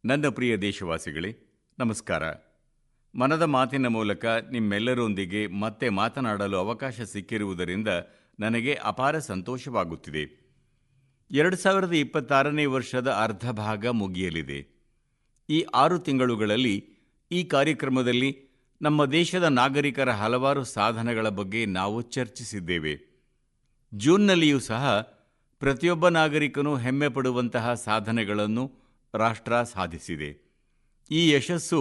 ನನ್ನ ಪ್ರಿಯ ದೇಶವಾಸಿಗಳೇ, ನಮಸ್ಕಾರ. ಮನದ ಮಾತಿನ ಮೂಲಕ ನಿಮ್ಮೆಲ್ಲರೊಂದಿಗೆ ಮತ್ತೆ ಮಾತನಾಡಲು ಅವಕಾಶ ಸಿಕ್ಕಿರುವುದರಿಂದ ನನಗೆ ಅಪಾರ ಸಂತೋಷವಾಗುತ್ತಿದೆ. 2026ನೇ ವರ್ಷದ ಅರ್ಧ ಭಾಗ ಮುಗಿಯಲಿದೆ. ಈ 6 ತಿಂಗಳುಗಳಲ್ಲಿ ಈ ಕಾರ್ಯಕ್ರಮದಲ್ಲಿ ನಮ್ಮ ದೇಶದ ನಾಗರಿಕರ ಹಲವಾರು ಸಾಧನೆಗಳ ಬಗ್ಗೆ ನಾವು ಚರ್ಚಿಸಿದ್ದೇವೆ. ಜೂನ್ನಲ್ಲಿಯೂ ಸಹ ಪ್ರತಿಯೊಬ್ಬ ನಾಗರಿಕನೂ ಹೆಮ್ಮೆ ಪಡುವಂತಹ ಸಾಧನೆಗಳನ್ನು ರಾಷ್ಟ್ರ ಸಾಧಿಸಿದೆ. ಈ ಯಶಸ್ಸು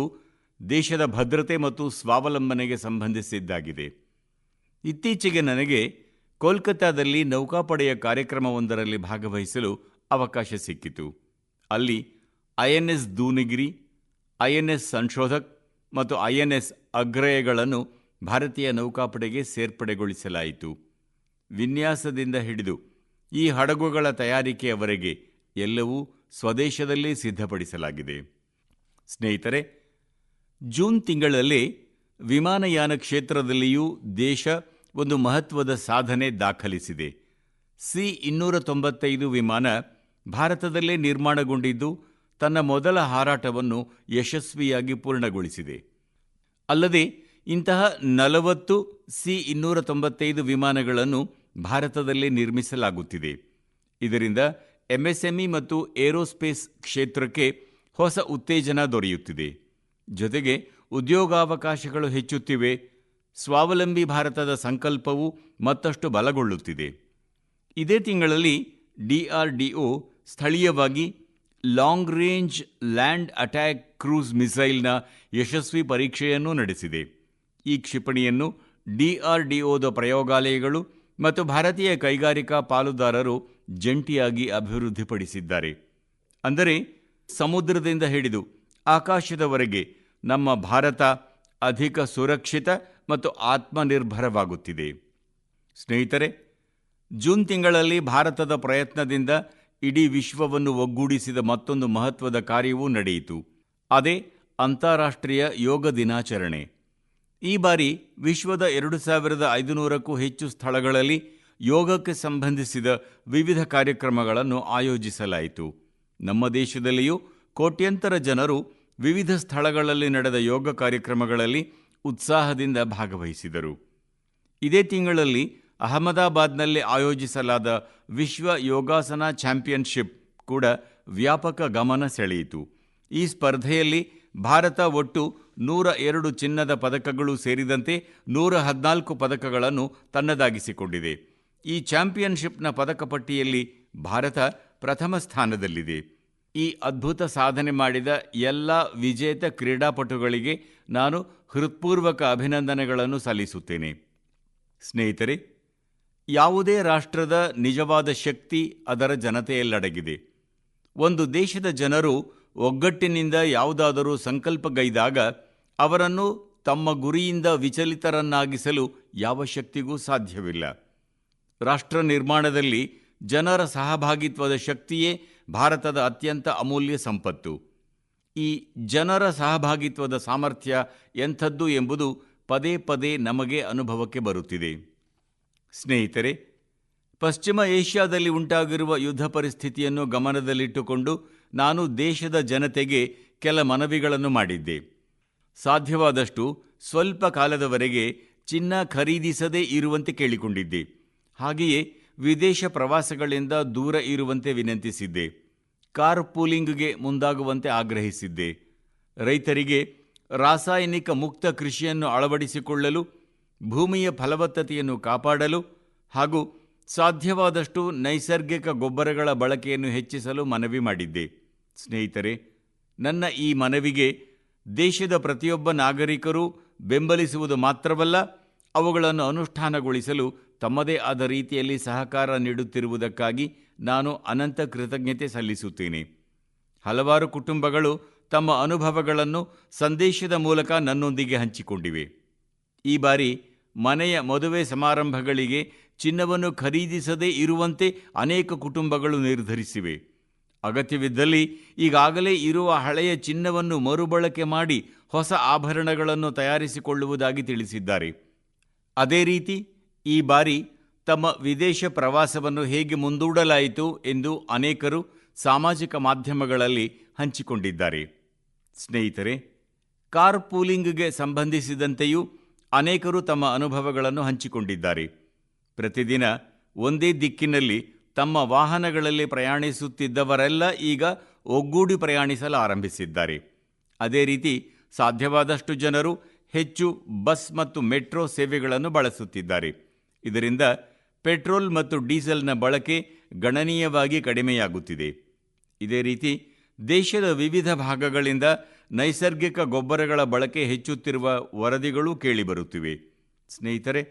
ದೇಶದ ಭದ್ರತೆ ಮತ್ತು ಸ್ವಾವಲಂಬನೆಗೆ ಸಂಬಂಧಿಸಿದ್ದಾಗಿದೆ. ಇತ್ತೀಚೆಗೆ ನನಗೆ ಕೋಲ್ಕತ್ತಾದಲ್ಲಿ ನೌಕಾಪಡೆಯ ಕಾರ್ಯಕ್ರಮವೊಂದರಲ್ಲಿ ಭಾಗವಹಿಸಲು ಅವಕಾಶ ಸಿಕ್ಕಿತು. ಅಲ್ಲಿ ಐಎನ್ಎಸ್ ದೂನಿಗಿರಿ, ಐಎನ್ಎಸ್ ಸಂಶೋಧಕ್ ಮತ್ತು ಐಎನ್ಎಸ್ ಅಗ್ರಯಗಳನ್ನು ಭಾರತೀಯ ನೌಕಾಪಡೆಗೆ ಸೇರ್ಪಡೆಗೊಳಿಸಲಾಯಿತು. ವಿನ್ಯಾಸದಿಂದ ಹಿಡಿದು ಈ ಹಡಗುಗಳ ತಯಾರಿಕೆಯವರೆಗೆ ಎಲ್ಲವೂ ಸ್ವದೇಶದಲ್ಲೇ ಸಿದ್ಧಪಡಿಸಲಾಗಿದೆ. ಸ್ನೇಹಿತರೆ, ಜೂನ್ ತಿಂಗಳಲ್ಲೇ ವಿಮಾನಯಾನ ಕ್ಷೇತ್ರದಲ್ಲಿಯೂ ದೇಶ ಒಂದು ಮಹತ್ವದ ಸಾಧನೆ ದಾಖಲಿಸಿದೆ. C-295 ವಿಮಾನ ಭಾರತದಲ್ಲೇ ನಿರ್ಮಾಣಗೊಂಡಿದ್ದು ತನ್ನ ಮೊದಲ ಹಾರಾಟವನ್ನು ಯಶಸ್ವಿಯಾಗಿ ಪೂರ್ಣಗೊಳಿಸಿದೆ. ಅಲ್ಲದೆ ಇಂತಹ 40 C-295 ವಿಮಾನಗಳನ್ನು ಭಾರತದಲ್ಲೇ ನಿರ್ಮಿಸಲಾಗುತ್ತಿದೆ. ಇದರಿಂದ ಎಂಎಸ್ಎಂಇ ಮತ್ತು ಏರೋಸ್ಪೇಸ್ ಕ್ಷೇತ್ರಕ್ಕೆ ಹೊಸ ಉತ್ತೇಜನ ದೊರೆಯುತ್ತಿದೆ. ಜೊತೆಗೆ ಉದ್ಯೋಗಾವಕಾಶಗಳು ಹೆಚ್ಚುತ್ತಿವೆ. ಸ್ವಾವಲಂಬಿ ಭಾರತದ ಸಂಕಲ್ಪವು ಮತ್ತಷ್ಟು ಬಲಗೊಳ್ಳುತ್ತಿದೆ. ಇದೇ ತಿಂಗಳಲ್ಲಿ DRDO ಸ್ಥಳೀಯವಾಗಿ long range land attack cruise ಮಿಸೈಲ್ನ ಯಶಸ್ವಿ ಪರೀಕ್ಷೆಯನ್ನೂ ನಡೆಸಿದೆ. ಈ ಕ್ಷಿಪಣಿಯನ್ನು DRDOದ ಪ್ರಯೋಗಾಲಯಗಳು ಮತ್ತು ಭಾರತೀಯ ಕೈಗಾರಿಕಾ ಪಾಲುದಾರರು ಜಂಟಿಯಾಗಿ ಅಭಿವೃದ್ಧಿಪಡಿಸಿದ್ದಾರೆ. ಅಂದರೆ ಸಮುದ್ರದಿಂದ ಹಿಡಿದು ಆಕಾಶದವರೆಗೆ ನಮ್ಮ ಭಾರತ ಅಧಿಕ ಸುರಕ್ಷಿತ ಮತ್ತು ಆತ್ಮನಿರ್ಭರವಾಗುತ್ತಿದೆ. ಸ್ನೇಹಿತರೆ, ಜೂನ್ ತಿಂಗಳಲ್ಲಿ ಭಾರತದ ಪ್ರಯತ್ನದಿಂದ ಇಡೀ ವಿಶ್ವವನ್ನು ಒಗ್ಗೂಡಿಸಿದ ಮತ್ತೊಂದು ಮಹತ್ವದ ಕಾರ್ಯವೂ ನಡೆಯಿತು. ಅದೇ ಅಂತಾರಾಷ್ಟ್ರೀಯ ಯೋಗ ದಿನಾಚರಣೆ. ಈ ಬಾರಿ ವಿಶ್ವದ 2500ಕ್ಕೂ ಹೆಚ್ಚು ಸ್ಥಳಗಳಲ್ಲಿ ಯೋಗಕ್ಕೆ ಸಂಬಂಧಿಸಿದ ವಿವಿಧ ಕಾರ್ಯಕ್ರಮಗಳನ್ನು ಆಯೋಜಿಸಲಾಯಿತು. ನಮ್ಮ ದೇಶದಲ್ಲಿಯೂ ಕೋಟ್ಯಂತರ ಜನರು ವಿವಿಧ ಸ್ಥಳಗಳಲ್ಲಿ ನಡೆದ ಯೋಗ ಕಾರ್ಯಕ್ರಮಗಳಲ್ಲಿ ಉತ್ಸಾಹದಿಂದ ಭಾಗವಹಿಸಿದರು. ಇದೇ ತಿಂಗಳಲ್ಲಿ ಅಹಮದಾಬಾದ್ನಲ್ಲಿ ಆಯೋಜಿಸಲಾದ ವಿಶ್ವ ಯೋಗಾಸನ ಚಾಂಪಿಯನ್ಶಿಪ್ ಕೂಡ ವ್ಯಾಪಕ ಗಮನ ಸೆಳೆಯಿತು. ಈ ಸ್ಪರ್ಧೆಯಲ್ಲಿ ಭಾರತ ಒಟ್ಟು 102 ಚಿನ್ನದ ಪದಕಗಳು ಸೇರಿದಂತೆ 114 ಪದಕಗಳನ್ನು ತನ್ನದಾಗಿಸಿಕೊಂಡಿದೆ. ಈ ಚಾಂಪಿಯನ್ಶಿಪ್ನ ಪದಕ ಪಟ್ಟಿಯಲ್ಲಿ ಭಾರತ ಪ್ರಥಮ ಸ್ಥಾನದಲ್ಲಿದೆ. ಈ ಅದ್ಭುತ ಸಾಧನೆ ಮಾಡಿದ ಎಲ್ಲ ವಿಜೇತ ಕ್ರೀಡಾಪಟುಗಳಿಗೆ ನಾನು ಹೃತ್ಪೂರ್ವಕ ಅಭಿನಂದನೆಗಳನ್ನು ಸಲ್ಲಿಸುತ್ತೇನೆ. ಸ್ನೇಹಿತರೆ, ಯಾವುದೇ ರಾಷ್ಟ್ರದ ನಿಜವಾದ ಶಕ್ತಿ ಅದರ ಜನತೆಯಲ್ಲಡಗಿದೆ. ಒಂದು ದೇಶದ ಜನರು ಒಗ್ಗಟ್ಟಿನಿಂದ ಯಾವುದಾದರೂ ಸಂಕಲ್ಪಗೈದಾಗ ಅವರನ್ನು ತಮ್ಮ ಗುರಿಯಿಂದ ವಿಚಲಿತರನ್ನಾಗಿಸಲು ಯಾವ ಶಕ್ತಿಗೂ ಸಾಧ್ಯವಿಲ್ಲ. ರಾಷ್ಟ್ರ ನಿರ್ಮಾಣದಲ್ಲಿ ಜನರ ಸಹಭಾಗಿತ್ವದ ಶಕ್ತಿಯೇ ಭಾರತದ ಅತ್ಯಂತ ಅಮೂಲ್ಯ ಸಂಪತ್ತು. ಈ ಜನರ ಸಹಭಾಗಿತ್ವದ ಸಾಮರ್ಥ್ಯ ಎಂಥದ್ದು ಎಂಬುದು ಪದೇ ಪದೇ ನಮಗೆ ಅನುಭವಕ್ಕೆ ಬರುತ್ತಿದೆ. ಸ್ನೇಹಿತರೆ, ಪಶ್ಚಿಮ ಏಷ್ಯಾದಲ್ಲಿ ಉಂಟಾಗಿರುವ ಯುದ್ಧ ಪರಿಸ್ಥಿತಿಯನ್ನು ಗಮನದಲ್ಲಿಟ್ಟುಕೊಂಡು ನಾನು ದೇಶದ ಜನತೆಗೆ ಕೆಲ ಮನವಿಗಳನ್ನು ಮಾಡಿದ್ದೆ. ಸಾಧ್ಯವಾದಷ್ಟು ಸ್ವಲ್ಪ ಕಾಲದವರೆಗೆ ಚಿನ್ನ ಖರೀದಿಸದೇ ಇರುವಂತೆ ಕೇಳಿಕೊಂಡಿದ್ದೆ. ಹಾಗೆಯೇ ವಿದೇಶ ಪ್ರವಾಸಗಳಿಂದ ದೂರ ಇರುವಂತೆ ವಿನಂತಿಸಿದ್ದೆ. ಕಾರ್ ಪೂಲಿಂಗ್ಗೆ ಮುಂದಾಗುವಂತೆ ಆಗ್ರಹಿಸಿದ್ದೆ. ರೈತರಿಗೆ ರಾಸಾಯನಿಕ ಮುಕ್ತ ಕೃಷಿಯನ್ನು ಅಳವಡಿಸಿಕೊಳ್ಳಲು, ಭೂಮಿಯ ಫಲವತ್ತತೆಯನ್ನು ಕಾಪಾಡಲು ಹಾಗೂ ಸಾಧ್ಯವಾದಷ್ಟು ನೈಸರ್ಗಿಕ ಗೊಬ್ಬರಗಳ ಬಳಕೆಯನ್ನು ಹೆಚ್ಚಿಸಲು ಮನವಿ ಮಾಡಿದ್ದೆ. ಸ್ನೇಹಿತರೆ, ನನ್ನ ಈ ಮನವಿಗೆ ದೇಶದ ಪ್ರತಿಯೊಬ್ಬ ನಾಗರಿಕರೂ ಬೆಂಬಲಿಸುವುದು ಮಾತ್ರವಲ್ಲ, ಅವುಗಳನ್ನು ಅನುಷ್ಠಾನಗೊಳಿಸಲು ತಮ್ಮದೇ ಆದ ರೀತಿಯಲ್ಲಿ ಸಹಕಾರ ನೀಡುತ್ತಿರುವುದಕ್ಕಾಗಿ ನಾನು ಅನಂತ ಕೃತಜ್ಞತೆ ಸಲ್ಲಿಸುತ್ತೇನೆ. ಹಲವಾರು ಕುಟುಂಬಗಳು ತಮ್ಮ ಅನುಭವಗಳನ್ನು ಸಂದೇಶದ ಮೂಲಕ ನನ್ನೊಂದಿಗೆ ಹಂಚಿಕೊಂಡಿವೆ. ಈ ಬಾರಿ ಮನೆಯ ಮದುವೆ ಸಮಾರಂಭಗಳಿಗೆ ಚಿನ್ನವನ್ನು ಖರೀದಿಸದೇ ಇರುವಂತೆ ಅನೇಕ ಕುಟುಂಬಗಳು ನಿರ್ಧರಿಸಿವೆ. ಅಗತ್ಯವಿದ್ದಲ್ಲಿ ಈಗಾಗಲೇ ಇರುವ ಹಳೆಯ ಚಿನ್ನವನ್ನು ಮರುಬಳಕೆ ಮಾಡಿ ಹೊಸ ಆಭರಣಗಳನ್ನು ತಯಾರಿಸಿಕೊಳ್ಳುವುದಾಗಿ ತಿಳಿಸಿದ್ದಾರೆ. ಅದೇ ರೀತಿ ಈ ಬಾರಿ ತಮ್ಮ ವಿದೇಶ ಪ್ರವಾಸವನ್ನು ಹೇಗೆ ಮುಂದೂಡಲಾಯಿತು ಎಂದು ಅನೇಕರು ಸಾಮಾಜಿಕ ಮಾಧ್ಯಮಗಳಲ್ಲಿ ಹಂಚಿಕೊಂಡಿದ್ದಾರೆ. ಸ್ನೇಹಿತರೆ, ಕಾರ್ ಪೂಲಿಂಗ್ಗೆ ಸಂಬಂಧಿಸಿದಂತೆಯೂ ಅನೇಕರು ತಮ್ಮ ಅನುಭವಗಳನ್ನು ಹಂಚಿಕೊಂಡಿದ್ದಾರೆ. ಪ್ರತಿದಿನ ಒಂದೇ ದಿಕ್ಕಿನಲ್ಲಿ ತಮ್ಮ ವಾಹನಗಳಲ್ಲಿ ಪ್ರಯಾಣಿಸುತ್ತಿದ್ದವರೆಲ್ಲ ಈಗ ಒಗ್ಗೂಡಿ ಪ್ರಯಾಣಿಸಲು ಆರಂಭಿಸಿದ್ದಾರೆ. ಅದೇ ರೀತಿ ಸಾಧ್ಯವಾದಷ್ಟು ಜನರು ಹೆಚ್ಚು ಬಸ್ ಮತ್ತು ಮೆಟ್ರೋ ಸೇವೆಗಳನ್ನು ಬಳಸುತ್ತಿದ್ದಾರೆ. ಇದರಿಂದ ಪೆಟ್ರೋಲ್ ಮತ್ತು ಡೀಸೆಲ್ನ ಬಳಕೆ ಗಣನೀಯವಾಗಿ ಕಡಿಮೆಯಾಗುತ್ತಿದೆ. ಇದೇ ರೀತಿ ದೇಶದ ವಿವಿಧ ಭಾಗಗಳಿಂದ ನೈಸರ್ಗಿಕ ಗೊಬ್ಬರಗಳ ಬಳಕೆ ಹೆಚ್ಚುತ್ತಿರುವ ವರದಿಗಳೂ ಕೇಳಿಬರುತ್ತಿವೆ. ಸ್ನೇಹಿತರೆ,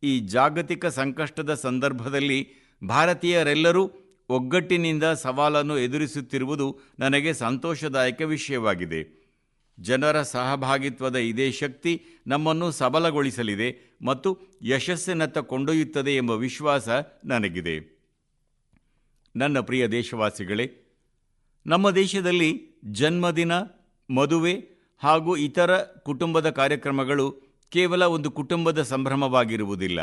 ಈ ಜಾಗತಿಕ ಸಂಕಷ್ಟದ ಸಂದರ್ಭದಲ್ಲಿ ಭಾರತೀಯರೆಲ್ಲರೂ ಒಗ್ಗಟ್ಟಿನಿಂದ ಸವಾಲನ್ನು ಎದುರಿಸುತ್ತಿರುವುದು ನನಗೆ ಸಂತೋಷದಾಯಕ ವಿಷಯವಾಗಿದೆ. ಜನರ ಸಹಭಾಗಿತ್ವದ ಇದೇ ಶಕ್ತಿ ನಮ್ಮನ್ನು ಸಬಲಗೊಳಿಸಲಿದೆ ಮತ್ತು ಯಶಸ್ಸಿನತ್ತ ಕೊಂಡೊಯ್ಯುತ್ತದೆ ಎಂಬ ವಿಶ್ವಾಸ ನನಗಿದೆ. ನನ್ನ ಪ್ರಿಯ ದೇಶವಾಸಿಗಳೇ, ನಮ್ಮ ದೇಶದಲ್ಲಿ ಜನ್ಮದಿನ, ಮದುವೆ ಹಾಗೂ ಇತರ ಕುಟುಂಬದ ಕಾರ್ಯಕ್ರಮಗಳು ಕೇವಲ ಒಂದು ಕುಟುಂಬದ ಸಂಭ್ರಮವಾಗಿರುವುದಿಲ್ಲ.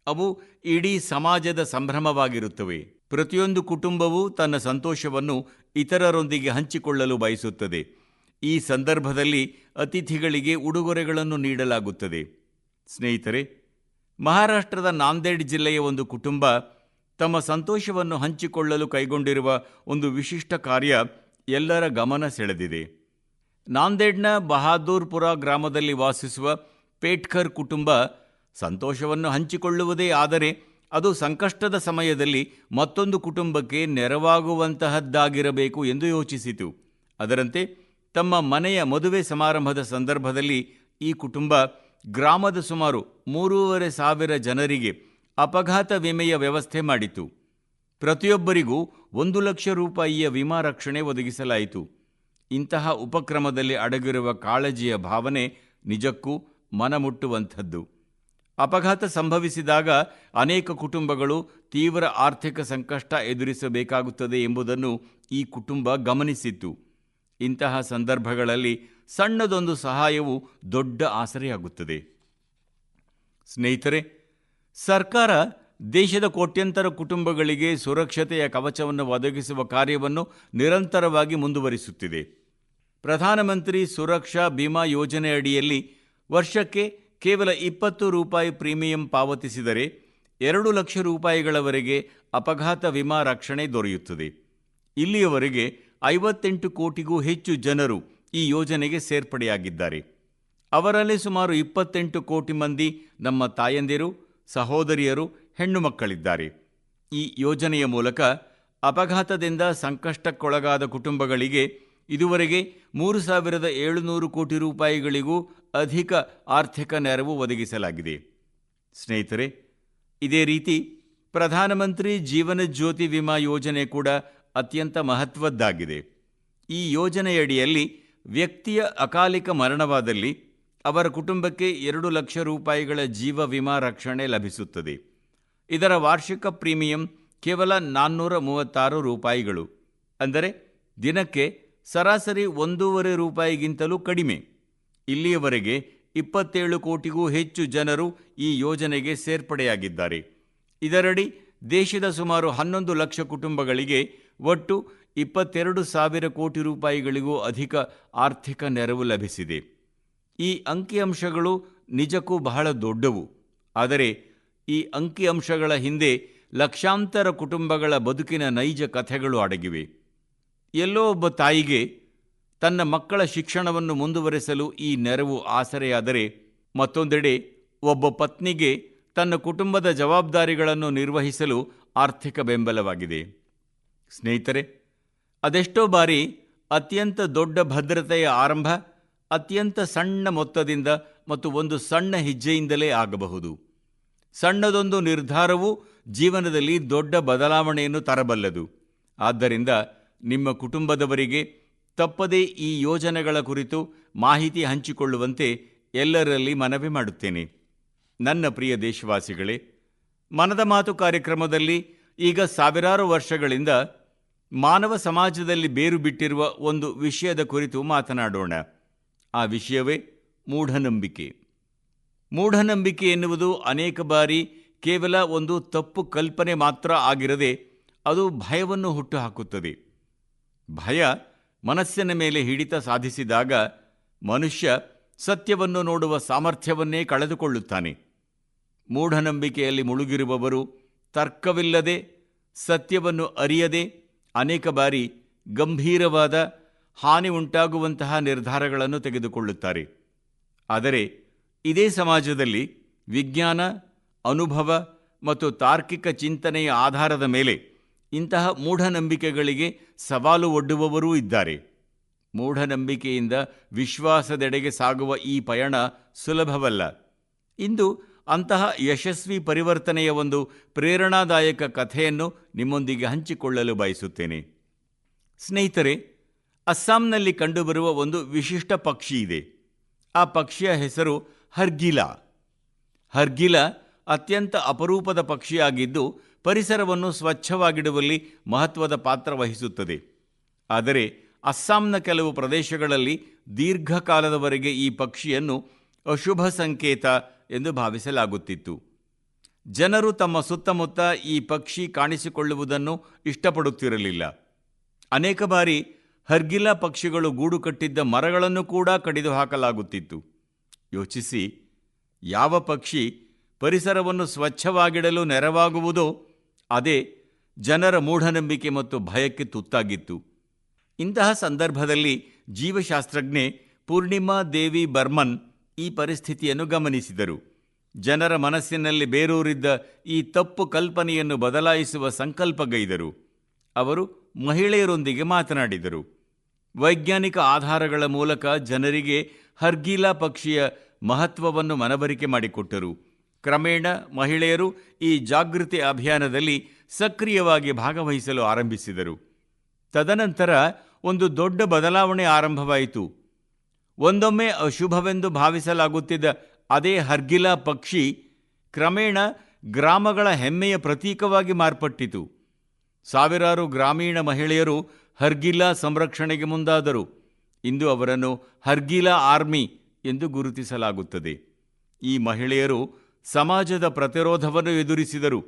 ಅವು ಇಡೀ ಸಮಾಜದ ಸಂಭ್ರಮವಾಗಿರುತ್ತವೆ. ಪ್ರತಿಯೊಂದು ಕುಟುಂಬವೂ ತನ್ನ ಸಂತೋಷವನ್ನು ಇತರರೊಂದಿಗೆ ಹಂಚಿಕೊಳ್ಳಲು ಬಯಸುತ್ತದೆ. ಈ ಸಂದರ್ಭದಲ್ಲಿ ಅತಿಥಿಗಳಿಗೆ ಉಡುಗೊರೆಗಳನ್ನು ನೀಡಲಾಗುತ್ತದೆ. ಸ್ನೇಹಿತರೆ, ಮಹಾರಾಷ್ಟ್ರದ ನಾಂದೇಡ್ ಜಿಲ್ಲೆಯ ಒಂದು ಕುಟುಂಬ ತಮ್ಮ ಸಂತೋಷವನ್ನು ಹಂಚಿಕೊಳ್ಳಲು ಕೈಗೊಂಡಿರುವ ಒಂದು ವಿಶಿಷ್ಟ ಕಾರ್ಯ ಎಲ್ಲರ ಗಮನ ಸೆಳೆದಿದೆ. ನಾಂದೇಡ್ನ ಬಹಾದೂರ್ಪುರ ಗ್ರಾಮದಲ್ಲಿ ವಾಸಿಸುವ ಪೇಟ್ಕರ್ ಕುಟುಂಬ ಸಂತೋಷವನ್ನು ಹಂಚಿಕೊಳ್ಳುವುದೇ ಆದರೆ ಅದು ಸಂಕಷ್ಟದ ಸಮಯದಲ್ಲಿ ಮತ್ತೊಂದು ಕುಟುಂಬಕ್ಕೆ ನೆರವಾಗುವಂತಹದ್ದಾಗಿರಬೇಕು ಎಂದು ಯೋಚಿಸಿತು. ಅದರಂತೆ ತಮ್ಮ ಮನೆಯ ಮದುವೆ ಸಮಾರಂಭದ ಸಂದರ್ಭದಲ್ಲಿ ಈ ಕುಟುಂಬ ಗ್ರಾಮದ ಸುಮಾರು 3,500 ಜನರಿಗೆ ಅಪಘಾತ ವಿಮೆಯ ವ್ಯವಸ್ಥೆ ಮಾಡಿತು. ಪ್ರತಿಯೊಬ್ಬರಿಗೂ 1 ಲಕ್ಷ ರೂಪಾಯಿಯ ವಿಮಾ ರಕ್ಷಣೆ ಒದಗಿಸಲಾಯಿತು. ಇಂತಹ ಉಪಕ್ರಮದಲ್ಲಿ ಅಡಗಿರುವ ಕಾಳಜಿಯ ಭಾವನೆ ನಿಜಕ್ಕೂ ಮನಮುಟ್ಟುವಂಥದ್ದು. ಅಪಘಾತ ಸಂಭವಿಸಿದಾಗ ಅನೇಕ ಕುಟುಂಬಗಳು ತೀವ್ರ ಆರ್ಥಿಕ ಸಂಕಷ್ಟ ಎದುರಿಸಬೇಕಾಗುತ್ತದೆ ಎಂಬುದನ್ನು ಈ ಕುಟುಂಬ ಗಮನಿಸಿತ್ತು. ಇಂತಹ ಸಂದರ್ಭಗಳಲ್ಲಿ ಸಣ್ಣದೊಂದು ಸಹಾಯವು ದೊಡ್ಡ ಆಸರೆಯಾಗುತ್ತದೆ. ಸ್ನೇಹಿತರೆ, ಸರ್ಕಾರ ದೇಶದ ಕೋಟ್ಯಂತರ ಕುಟುಂಬಗಳಿಗೆ ಸುರಕ್ಷತೆಯ ಕವಚವನ್ನು ಒದಗಿಸುವ ಕಾರ್ಯವನ್ನು ನಿರಂತರವಾಗಿ ಮುಂದುವರಿಸುತ್ತಿದೆ. ಪ್ರಧಾನಮಂತ್ರಿ ಸುರಕ್ಷಾ ಬಿಮಾ ಯೋಜನೆ ಅಡಿಯಲ್ಲಿ ವರ್ಷಕ್ಕೆ ಕೇವಲ 20 ರೂಪಾಯಿ ಪ್ರೀಮಿಯಂ ಪಾವತಿಸಿದರೆ 2 ಲಕ್ಷ ರೂಪಾಯಿಗಳವರೆಗೆ ಅಪಘಾತ ವಿಮಾ ರಕ್ಷಣೆ ದೊರೆಯುತ್ತದೆ. ಇಲ್ಲಿಯವರೆಗೆ 58 ಕೋಟಿಗೂ ಹೆಚ್ಚು ಜನರು ಈ ಯೋಜನೆಗೆ ಸೇರ್ಪಡೆಯಾಗಿದ್ದಾರೆ. ಅವರಲ್ಲಿ ಸುಮಾರು 28 ಕೋಟಿ ಮಂದಿ ನಮ್ಮ ತಾಯಂದಿರು, ಸಹೋದರಿಯರು, ಹೆಣ್ಣು ಮಕ್ಕಳಿದ್ದಾರೆ. ಈ ಯೋಜನೆಯ ಮೂಲಕ ಅಪಘಾತದಿಂದ ಸಂಕಷ್ಟಕ್ಕೊಳಗಾದ ಕುಟುಂಬಗಳಿಗೆ ಇದುವರೆಗೆ 3,700 ಕೋಟಿ ರೂಪಾಯಿಗಳಿಗೂ ಅಧಿಕ ಆರ್ಥಿಕ ನೆರವು ಒದಗಿಸಲಾಗಿದೆ. ಸ್ನೇಹಿತರೆ, ಇದೇ ರೀತಿ ಪ್ರಧಾನಮಂತ್ರಿ ಜೀವನ ಜ್ಯೋತಿ ವಿಮಾ ಯೋಜನೆ ಕೂಡ ಅತ್ಯಂತ ಮಹತ್ವದ್ದಾಗಿದೆ. ಈ ಯೋಜನೆಯಡಿಯಲ್ಲಿ ವ್ಯಕ್ತಿಯ ಅಕಾಲಿಕ ಮರಣವಾದಲ್ಲಿ ಅವರ ಕುಟುಂಬಕ್ಕೆ 2 ಲಕ್ಷ ರೂಪಾಯಿಗಳ ಜೀವ ವಿಮಾ ರಕ್ಷಣೆ ಲಭಿಸುತ್ತದೆ. ಇದರ ವಾರ್ಷಿಕ ಪ್ರೀಮಿಯಂ ಕೇವಲ 436 ರೂಪಾಯಿಗಳು, ಅಂದರೆ ದಿನಕ್ಕೆ ಸರಾಸರಿ 1.5 ರೂಪಾಯಿಗಿಂತಲೂ ಕಡಿಮೆ. ಇಲ್ಲಿಯವರೆಗೆ 27 ಕೋಟಿಗೂ ಹೆಚ್ಚು ಜನರು ಈ ಯೋಜನೆಗೆ ಸೇರ್ಪಡೆಯಾಗಿದ್ದಾರೆ. ಇದರಡಿ ದೇಶದ ಸುಮಾರು 11 ಲಕ್ಷ ಕುಟುಂಬಗಳಿಗೆ ಒಟ್ಟು 22,000 ಕೋಟಿ ರೂಪಾಯಿಗಳಿಗೂ ಅಧಿಕ ಆರ್ಥಿಕ ನೆರವು ಲಭಿಸಿದೆ. ಈ ಅಂಕಿಅಂಶಗಳು ನಿಜಕ್ಕೂ ಬಹಳ ದೊಡ್ಡವು. ಆದರೆ ಈ ಅಂಕಿಅಂಶಗಳ ಹಿಂದೆ ಲಕ್ಷಾಂತರ ಕುಟುಂಬಗಳ ಬದುಕಿನ ನೈಜ ಕಥೆಗಳು ಅಡಗಿವೆ. ಎಲ್ಲೋ ಒಬ್ಬ ತಾಯಿಗೆ ತನ್ನ ಮಕ್ಕಳ ಶಿಕ್ಷಣವನ್ನು ಮುಂದುವರೆಸಲು ಈ ನೆರವು ಆಸರೆಯಾದರೆ, ಮತ್ತೊಂದೆಡೆ ಒಬ್ಬ ಪತ್ನಿಗೆ ತನ್ನ ಕುಟುಂಬದ ಜವಾಬ್ದಾರಿಗಳನ್ನು ನಿರ್ವಹಿಸಲು ಆರ್ಥಿಕ ಬೆಂಬಲವಾಗಿದೆ. ಸ್ನೇಹಿತರೆ, ಅದೆಷ್ಟೋ ಬಾರಿ ಅತ್ಯಂತ ದೊಡ್ಡ ಭದ್ರತೆಯ ಆರಂಭ ಅತ್ಯಂತ ಸಣ್ಣ ಮೊತ್ತದಿಂದ ಮತ್ತು ಒಂದು ಸಣ್ಣ ಹೆಜ್ಜೆಯಿಂದಲೇ ಆಗಬಹುದು. ಸಣ್ಣದೊಂದು ನಿರ್ಧಾರವೂ ಜೀವನದಲ್ಲಿ ದೊಡ್ಡ ಬದಲಾವಣೆಯನ್ನು ತರಬಲ್ಲದು. ಆದ್ದರಿಂದ ನಿಮ್ಮ ಕುಟುಂಬದವರಿಗೆ ತಪ್ಪದೇ ಈ ಯೋಜನೆಗಳ ಕುರಿತು ಮಾಹಿತಿ ಹಂಚಿಕೊಳ್ಳುವಂತೆ ಎಲ್ಲರಲ್ಲಿ ಮನವಿ ಮಾಡುತ್ತೇನೆ. ನನ್ನ ಪ್ರಿಯ ದೇಶವಾಸಿಗಳೇ, ಮನದ ಮಾತು ಕಾರ್ಯಕ್ರಮದಲ್ಲಿ ಈಗ ಸಾವಿರಾರು ವರ್ಷಗಳಿಂದ ಮಾನವ ಸಮಾಜದಲ್ಲಿ ಬೇರು ಬಿಟ್ಟಿರುವ ಒಂದು ವಿಷಯದ ಕುರಿತು ಮಾತನಾಡೋಣ. ಆ ವಿಷಯವೇ ಮೂಢನಂಬಿಕೆ. ಮೂಢನಂಬಿಕೆ ಎನ್ನುವುದು ಅನೇಕ ಬಾರಿ ಕೇವಲ ಒಂದು ತಪ್ಪು ಕಲ್ಪನೆ ಮಾತ್ರ ಆಗಿರದೆ ಅದು ಭಯವನ್ನು ಹುಟ್ಟುಹಾಕುತ್ತದೆ. ಭಯ ಮನಸ್ಸಿನ ಮೇಲೆ ಹಿಡಿತ ಸಾಧಿಸಿದಾಗ ಮನುಷ್ಯ ಸತ್ಯವನ್ನು ನೋಡುವ ಸಾಮರ್ಥ್ಯವನ್ನೇ ಕಳೆದುಕೊಳ್ಳುತ್ತಾನೆ. ಮೂಢನಂಬಿಕೆಯಲ್ಲಿ ಮುಳುಗಿರುವವರು ತರ್ಕವಿಲ್ಲದೆ, ಸತ್ಯವನ್ನು ಅರಿಯದೆ ಅನೇಕ ಬಾರಿ ಗಂಭೀರವಾದ ಹಾನಿ ಉಂಟಾಗುವಂತಹ ನಿರ್ಧಾರಗಳನ್ನು ತೆಗೆದುಕೊಳ್ಳುತ್ತಾರೆ. ಆದರೆ ಇದೇ ಸಮಾಜದಲ್ಲಿ ವಿಜ್ಞಾನ, ಅನುಭವ ಮತ್ತು ತಾರ್ಕಿಕ ಚಿಂತನೆಯ ಆಧಾರದ ಮೇಲೆ ಇಂತಹ ಮೂಢನಂಬಿಕೆಗಳಿಗೆ ಸವಾಲು ಒಡ್ಡುವವರೂ ಇದ್ದಾರೆ. ಮೂಢನಂಬಿಕೆಯಿಂದ ವಿಶ್ವಾಸದೆಡೆಗೆ ಸಾಗುವ ಈ ಪಯಣ ಸುಲಭವಲ್ಲ. ಇಂದು ಅಂತಹ ಯಶಸ್ವಿ ಪರಿವರ್ತನೆಯ ಒಂದು ಪ್ರೇರಣಾದಾಯಕ ಕಥೆಯನ್ನು ನಿಮ್ಮೊಂದಿಗೆ ಹಂಚಿಕೊಳ್ಳಲು ಬಯಸುತ್ತೇನೆ. ಸ್ನೇಹಿತರೆ, ಅಸ್ಸಾಂನಲ್ಲಿ ಕಂಡುಬರುವ ಒಂದು ವಿಶಿಷ್ಟ ಪಕ್ಷಿ ಇದೆ. ಆ ಪಕ್ಷಿಯ ಹೆಸರು ಹರ್ಗಿಲ. ಹರ್ಗಿಲ ಅತ್ಯಂತ ಅಪರೂಪದ ಪಕ್ಷಿಯಾಗಿದ್ದು ಪರಿಸರವನ್ನು ಸ್ವಚ್ಛವಾಗಿಡುವಲ್ಲಿ ಮಹತ್ವದ ಪಾತ್ರ ವಹಿಸುತ್ತದೆ. ಆದರೆ ಅಸ್ಸಾಂನ ಕೆಲವು ಪ್ರದೇಶಗಳಲ್ಲಿ ದೀರ್ಘಕಾಲದವರೆಗೆ ಈ ಪಕ್ಷಿಯನ್ನು ಅಶುಭ ಸಂಕೇತ ಎಂದು ಭಾವಿಸಲಾಗುತ್ತಿತ್ತು. ಜನರು ತಮ್ಮ ಸುತ್ತಮುತ್ತ ಈ ಪಕ್ಷಿ ಕಾಣಿಸಿಕೊಳ್ಳುವುದನ್ನು ಇಷ್ಟಪಡುತ್ತಿರಲಿಲ್ಲ. ಅನೇಕ ಬಾರಿ ಹರ್ಗಿಲ ಪಕ್ಷಿಗಳು ಗೂಡು ಕಟ್ಟಿದ್ದ ಮರಗಳನ್ನು ಕೂಡ ಕಡಿದು ಹಾಕಲಾಗುತ್ತಿತ್ತು. ಯೋಚಿಸಿ, ಯಾವ ಪಕ್ಷಿ ಪರಿಸರವನ್ನು ಸ್ವಚ್ಛವಾಗಿಡಲು ನೆರವಾಗುವುದೋ ಅದೇ ಜನರ ಮೂಢನಂಬಿಕೆ ಮತ್ತು ಭಯಕ್ಕೆ ತುತ್ತಾಗಿತ್ತು. ಇಂತಹ ಸಂದರ್ಭದಲ್ಲಿ ಜೀವಶಾಸ್ತ್ರಜ್ಞೆ ಪೂರ್ಣಿಮಾ ದೇವಿ ಬರ್ಮನ್ ಈ ಪರಿಸ್ಥಿತಿಯನ್ನು ಗಮನಿಸಿದರು. ಜನರ ಮನಸ್ಸಿನಲ್ಲಿ ಬೇರೂರಿದ್ದ ಈ ತಪ್ಪು ಕಲ್ಪನೆಯನ್ನು ಬದಲಾಯಿಸುವ ಸಂಕಲ್ಪಗೈದರು. ಅವರು ಮಹಿಳೆಯರೊಂದಿಗೆ ಮಾತನಾಡಿದರು. ವೈಜ್ಞಾನಿಕ ಆಧಾರಗಳ ಮೂಲಕ ಜನರಿಗೆ ಹರ್ಗಿಲ ಪಕ್ಷಿಯ ಮಹತ್ವವನ್ನು ಮನವರಿಕೆ ಮಾಡಿಕೊಟ್ಟರು. ಕ್ರಮೇಣ ಮಹಿಳೆಯರು ಈ ಜಾಗೃತಿ ಅಭಿಯಾನದಲ್ಲಿ ಸಕ್ರಿಯವಾಗಿ ಭಾಗವಹಿಸಲು ಆರಂಭಿಸಿದರು. ತದನಂತರ ಒಂದು ದೊಡ್ಡ ಬದಲಾವಣೆ ಆರಂಭವಾಯಿತು. ಒಂದೊಮ್ಮೆ ಅಶುಭವೆಂದು ಭಾವಿಸಲಾಗುತ್ತಿದ್ದ ಅದೇ ಹರ್ಗಿಲ ಪಕ್ಷಿ ಕ್ರಮೇಣ ಗ್ರಾಮಗಳ ಹೆಮ್ಮೆಯ ಪ್ರತೀಕವಾಗಿ ಮಾರ್ಪಟ್ಟಿತು. ಸಾವಿರಾರು ಗ್ರಾಮೀಣ ಮಹಿಳೆಯರು ಹರ್ಗಿಲ ಸಂರಕ್ಷಣೆಗೆ ಮುಂದಾದರು. ಇಂದು ಅವರನ್ನು ಹರ್ಗಿಲ ಆರ್ಮಿ ಎಂದು ಗುರುತಿಸಲಾಗುತ್ತದೆ. ಈ ಮಹಿಳೆಯರು ಸಮಾಜದ ಪ್ರತಿರೋಧವನ್ನು ಎದುರಿಸಿದರು.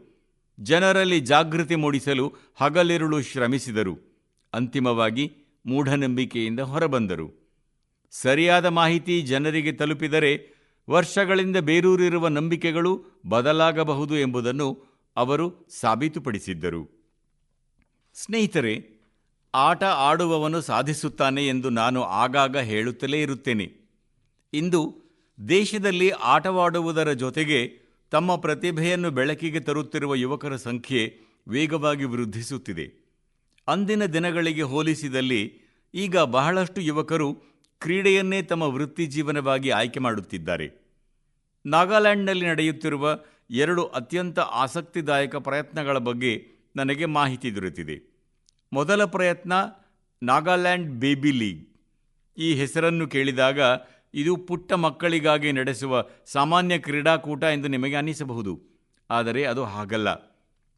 ಜನರಲ್ಲಿ ಜಾಗೃತಿ ಮೂಡಿಸಲು ಹಗಲಿರುಳು ಶ್ರಮಿಸಿದರು. ಅಂತಿಮವಾಗಿ ಮೂಢನಂಬಿಕೆಯಿಂದ ಹೊರಬಂದರು. ಸರಿಯಾದ ಮಾಹಿತಿ ಜನರಿಗೆ ತಲುಪಿದರೆ ವರ್ಷಗಳಿಂದ ಬೇರೂರಿರುವ ನಂಬಿಕೆಗಳು ಬದಲಾಗಬಹುದು ಎಂಬುದನ್ನು ಅವರು ಸಾಬೀತುಪಡಿಸಿದ್ದರು. ಸ್ನೇಹಿತರೆ, ಆಟ ಆಡುವವನು ಸಾಧಿಸುತ್ತಾನೆ ಎಂದು ನಾನು ಆಗಾಗ ಹೇಳುತ್ತಲೇ ಇರುತ್ತೇನೆ. ಇಂದು ದೇಶದಲ್ಲಿ ಆಟವಾಡುವುದರ ಜೊತೆಗೆ ತಮ್ಮ ಪ್ರತಿಭೆಯನ್ನು ಬೆಳಕಿಗೆ ತರುತ್ತಿರುವ ಯುವಕರ ಸಂಖ್ಯೆ ವೇಗವಾಗಿ ವೃದ್ಧಿಸುತ್ತಿದೆ. ಅಂದಿನ ದಿನಗಳಿಗೆ ಹೋಲಿಸಿದಲ್ಲಿ ಈಗ ಬಹಳಷ್ಟು ಯುವಕರು ಕ್ರೀಡೆಯನ್ನೇ ತಮ್ಮ ವೃತ್ತಿ ಜೀವನವಾಗಿ ಆಯ್ಕೆ ಮಾಡುತ್ತಿದ್ದಾರೆ. ನಾಗಾಲ್ಯಾಂಡ್ನಲ್ಲಿ ನಡೆಯುತ್ತಿರುವ 2 ಅತ್ಯಂತ ಆಸಕ್ತಿದಾಯಕ ಪ್ರಯತ್ನಗಳ ಬಗ್ಗೆ ನನಗೆ ಮಾಹಿತಿ ದೊರೆತಿದೆ. ಮೊದಲ ಪ್ರಯತ್ನ ನಾಗಾಲ್ಯಾಂಡ್ ಬೇಬಿ ಲೀಗ್. ಈ ಹೆಸರನ್ನು ಕೇಳಿದಾಗ ಇದು ಪುಟ್ಟ ಮಕ್ಕಳಿಗಾಗಿ ನಡೆಸುವ ಸಾಮಾನ್ಯ ಕ್ರೀಡಾಕೂಟ ಎಂದು ನಿಮಗೆ ಅನಿಸಬಹುದು. ಆದರೆ ಅದು ಹಾಗಲ್ಲ.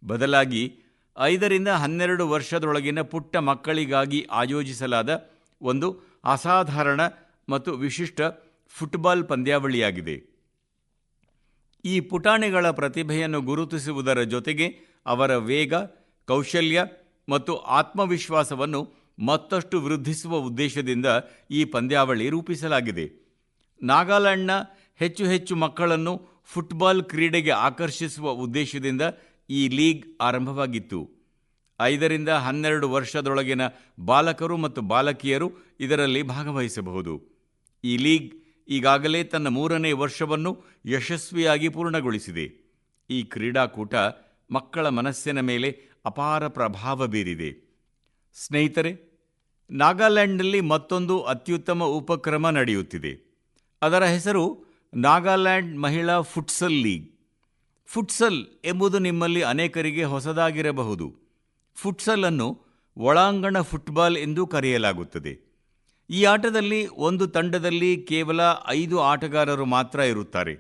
ಬದಲಾಗಿ 5ರಿಂದ 12 ವರ್ಷದೊಳಗಿನ ಪುಟ್ಟ ಮಕ್ಕಳಿಗಾಗಿ ಆಯೋಜಿಸಲಾದ ಒಂದು ಅಸಾಧಾರಣ ಮತ್ತು ವಿಶಿಷ್ಟ ಫುಟ್ಬಾಲ್ ಪಂದ್ಯಾವಳಿಯಾಗಿದೆ. ಈ ಪುಟಾಣಿಗಳ ಪ್ರತಿಭೆಯನ್ನು ಗುರುತಿಸುವುದರ ಜೊತೆಗೆ ಅವರ ವೇಗ, ಕೌಶಲ್ಯ ಮತ್ತು ಆತ್ಮವಿಶ್ವಾಸವನ್ನು ಮತ್ತಷ್ಟು ವೃದ್ಧಿಸುವ ಉದ್ದೇಶದಿಂದ ಈ ಪಂದ್ಯಾವಳಿ ರೂಪಿಸಲಾಗಿದೆ. ನಾಗಾಲ್ಯಾಂಡ್ನ ಹೆಚ್ಚು ಹೆಚ್ಚು ಮಕ್ಕಳನ್ನು ಫುಟ್ಬಾಲ್ ಕ್ರೀಡೆಗೆ ಆಕರ್ಷಿಸುವ ಉದ್ದೇಶದಿಂದ ಈ ಲೀಗ್ ಆರಂಭವಾಗಿತ್ತು. 5ರಿಂದ 12 ವರ್ಷದೊಳಗಿನ ಬಾಲಕರು ಮತ್ತು ಬಾಲಕಿಯರು ಇದರಲ್ಲಿ ಭಾಗವಹಿಸಬಹುದು. ಈ ಲೀಗ್ ಈಗಾಗಲೇ ತನ್ನ 3ನೇ ವರ್ಷವನ್ನು ಯಶಸ್ವಿಯಾಗಿ ಪೂರ್ಣಗೊಳಿಸಿದೆ. ಈ ಕ್ರೀಡಾಕೂಟ ಮಕ್ಕಳ ಮನಸ್ಸಿನ ಮೇಲೆ ಅಪಾರ ಪ್ರಭಾವ ಬೀರಿದೆ. ಸ್ನೇಹಿತರೆ, ನಾಗಾಲ್ಯಾಂಡ್ನಲ್ಲಿ ಮತ್ತೊಂದು ಅತ್ಯುತ್ತಮ ಉಪಕ್ರಮ ನಡೆಯುತ್ತಿದೆ. ಅದರ ಹೆಸರು ನಾಗಾಲ್ಯಾಂಡ್ ಮಹಿಳಾ ಫುಟ್ಸಲ್ ಲೀಗ್. ಫುಟ್ಸಲ್ ಎಂಬುದು ನಿಮ್ಮಲ್ಲಿ ಅನೇಕರಿಗೆ ಹೊಸದಾಗಿರಬಹುದು. ಫುಟ್ಸಲ್ ಅನ್ನು ಒಳಾಂಗಣ ಫುಟ್ಬಾಲ್ ಎಂದು ಕರೆಯಲಾಗುತ್ತದೆ. ಈ ಆಟದಲ್ಲಿ ಒಂದು ತಂಡದಲ್ಲಿ ಕೇವಲ 5 ಆಟಗಾರರು ಮಾತ್ರ ಇರುತ್ತಾರೆ.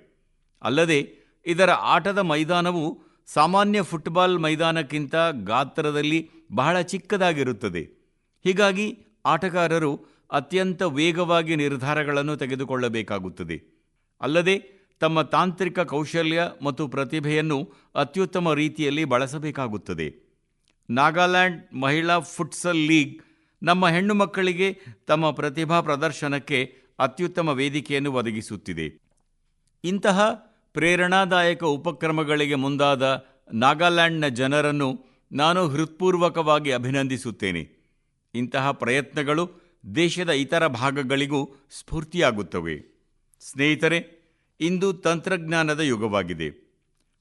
ಅಲ್ಲದೆ ಇದರ ಆಟದ ಮೈದಾನವು ಸಾಮಾನ್ಯ ಫುಟ್ಬಾಲ್ ಮೈದಾನಕ್ಕಿಂತ ಗಾತ್ರದಲ್ಲಿ ಬಹಳ ಚಿಕ್ಕದಾಗಿರುತ್ತದೆ. ಹೀಗಾಗಿ ಆಟಗಾರರು ಅತ್ಯಂತ ವೇಗವಾಗಿ ನಿರ್ಧಾರಗಳನ್ನು ತೆಗೆದುಕೊಳ್ಳಬೇಕಾಗುತ್ತದೆ. ಅಲ್ಲದೆ ತಮ್ಮ ತಾಂತ್ರಿಕ ಕೌಶಲ್ಯ ಮತ್ತು ಪ್ರತಿಭೆಯನ್ನು ಅತ್ಯುತ್ತಮ ರೀತಿಯಲ್ಲಿ ಬಳಸಬೇಕಾಗುತ್ತದೆ. ನಾಗಾಲ್ಯಾಂಡ್ ಮಹಿಳಾ ಫುಟ್ಸಲ್ ಲೀಗ್ ನಮ್ಮ ಹೆಣ್ಣು ಮಕ್ಕಳಿಗೆ ತಮ್ಮ ಪ್ರತಿಭಾ ಪ್ರದರ್ಶನಕ್ಕೆ ಅತ್ಯುತ್ತಮ ವೇದಿಕೆಯನ್ನು ಒದಗಿಸುತ್ತಿದೆ. ಇಂತಹ ಪ್ರೇರಣಾದಾಯಕ ಉಪಕ್ರಮಗಳಿಗೆ ಮುಂದಾದ ನಾಗಾಲ್ಯಾಂಡ್ನ ಜನರನ್ನು ನಾನು ಹೃತ್ಪೂರ್ವಕವಾಗಿ ಅಭಿನಂದಿಸುತ್ತೇನೆ. ಇಂತಹ ಪ್ರಯತ್ನಗಳು ದೇಶದ ಇತರ ಭಾಗಗಳಿಗೂ ಸ್ಫೂರ್ತಿಯಾಗುತ್ತವೆ. ಸ್ನೇಹಿತರೆ, ಇಂದು ತಂತ್ರಜ್ಞಾನದ ಯುಗವಾಗಿದೆ.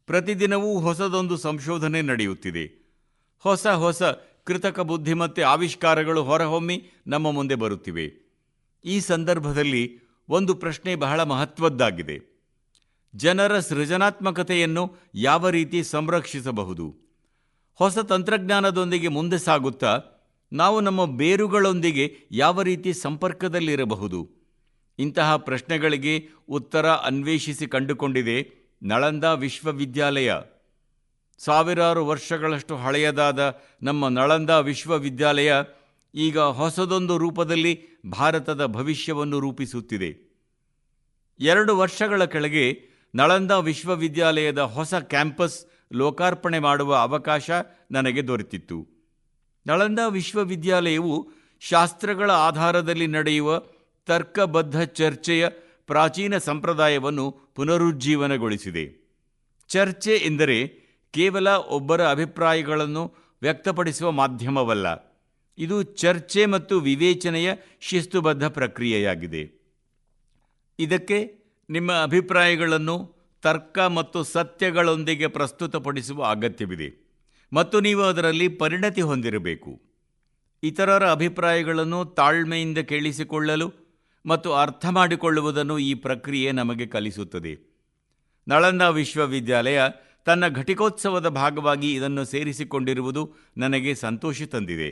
ಪ್ರತಿದಿನವೂ ಹೊಸದೊಂದು ಸಂಶೋಧನೆ ನಡೆಯುತ್ತಿದೆ. ಹೊಸ ಕೃತಕ ಬುದ್ಧಿಮತ್ತೆ ಆವಿಷ್ಕಾರಗಳು ಹೊರಹೊಮ್ಮಿ ನಮ್ಮ ಮುಂದೆ ಬರುತ್ತಿವೆ. ಈ ಸಂದರ್ಭದಲ್ಲಿ ಒಂದು ಪ್ರಶ್ನೆ ಬಹಳ ಮಹತ್ವದ್ದಾಗಿದೆ. ಜನರ ಸೃಜನಾತ್ಮಕತೆಯನ್ನು ಯಾವ ರೀತಿ ಸಂರಕ್ಷಿಸಬಹುದು? ಹೊಸ ತಂತ್ರಜ್ಞಾನದೊಂದಿಗೆ ಮುಂದೆ ಸಾಗುತ್ತಾ ನಾವು ನಮ್ಮ ಬೇರುಗಳೊಂದಿಗೆ ಯಾವ ರೀತಿ ಸಂಪರ್ಕದಲ್ಲಿರಬಹುದು? ಇಂತಹ ಪ್ರಶ್ನೆಗಳಿಗೆ ಉತ್ತರ ಅನ್ವೇಷಿಸಿ ಕಂಡುಕೊಂಡಿದೆ ನಳಂದಾ ವಿಶ್ವವಿದ್ಯಾಲಯ. ಸಾವಿರಾರು ವರ್ಷಗಳಷ್ಟು ಹಳೆಯದಾದ ನಮ್ಮ ನಳಂದಾ ವಿಶ್ವವಿದ್ಯಾಲಯ ಈಗ ಹೊಸದೊಂದು ರೂಪದಲ್ಲಿ ಭಾರತದ ಭವಿಷ್ಯವನ್ನು ರೂಪಿಸುತ್ತಿದೆ. 2 ವರ್ಷಗಳ ಕೆಳಗೆ ನಳಂದಾ ವಿಶ್ವವಿದ್ಯಾಲಯದ ಹೊಸ ಕ್ಯಾಂಪಸ್ ಲೋಕಾರ್ಪಣೆ ಮಾಡುವ ಅವಕಾಶ ನನಗೆ ದೊರೆತಿತ್ತು. ನಳಂದಾ ವಿಶ್ವವಿದ್ಯಾಲಯವು ಶಾಸ್ತ್ರಗಳ ಆಧಾರದಲ್ಲಿ ನಡೆಯುವ ತರ್ಕಬದ್ಧ ಚರ್ಚೆಯ ಪ್ರಾಚೀನ ಸಂಪ್ರದಾಯವನ್ನು ಪುನರುಜ್ಜೀವನಗೊಳಿಸಿದೆ. ಚರ್ಚೆ ಎಂದರೆ ಕೇವಲ ಒಬ್ಬರ ಅಭಿಪ್ರಾಯಗಳನ್ನು ವ್ಯಕ್ತಪಡಿಸುವ ಮಾಧ್ಯಮವಲ್ಲ. ಇದು ಚರ್ಚೆ ಮತ್ತು ವಿವೇಚನೆಯ ಶಿಸ್ತುಬದ್ಧ ಪ್ರಕ್ರಿಯೆಯಾಗಿದೆ. ಇದಕ್ಕೆ ನಿಮ್ಮ ಅಭಿಪ್ರಾಯಗಳನ್ನು ತರ್ಕ ಮತ್ತು ಸತ್ಯಗಳೊಂದಿಗೆ ಪ್ರಸ್ತುತಪಡಿಸುವ ಅಗತ್ಯವಿದೆ ಮತ್ತು ನೀವು ಅದರಲ್ಲಿ ಪರಿಣತಿ ಹೊಂದಿರಬೇಕು. ಇತರರ ಅಭಿಪ್ರಾಯಗಳನ್ನು ತಾಳ್ಮೆಯಿಂದ ಕೇಳಿಸಿಕೊಳ್ಳಲು ಮತ್ತು ಅರ್ಥ ಮಾಡಿಕೊಳ್ಳುವುದನ್ನು ಈ ಪ್ರಕ್ರಿಯೆ ನಮಗೆ ಕಲಿಸುತ್ತದೆ. ನಳಂದಾ ವಿಶ್ವವಿದ್ಯಾಲಯ ತನ್ನ ಘಟಿಕೋತ್ಸವದ ಭಾಗವಾಗಿ ಇದನ್ನು ಸೇರಿಸಿಕೊಂಡಿರುವುದು ನನಗೆ ಸಂತೋಷ ತಂದಿದೆ.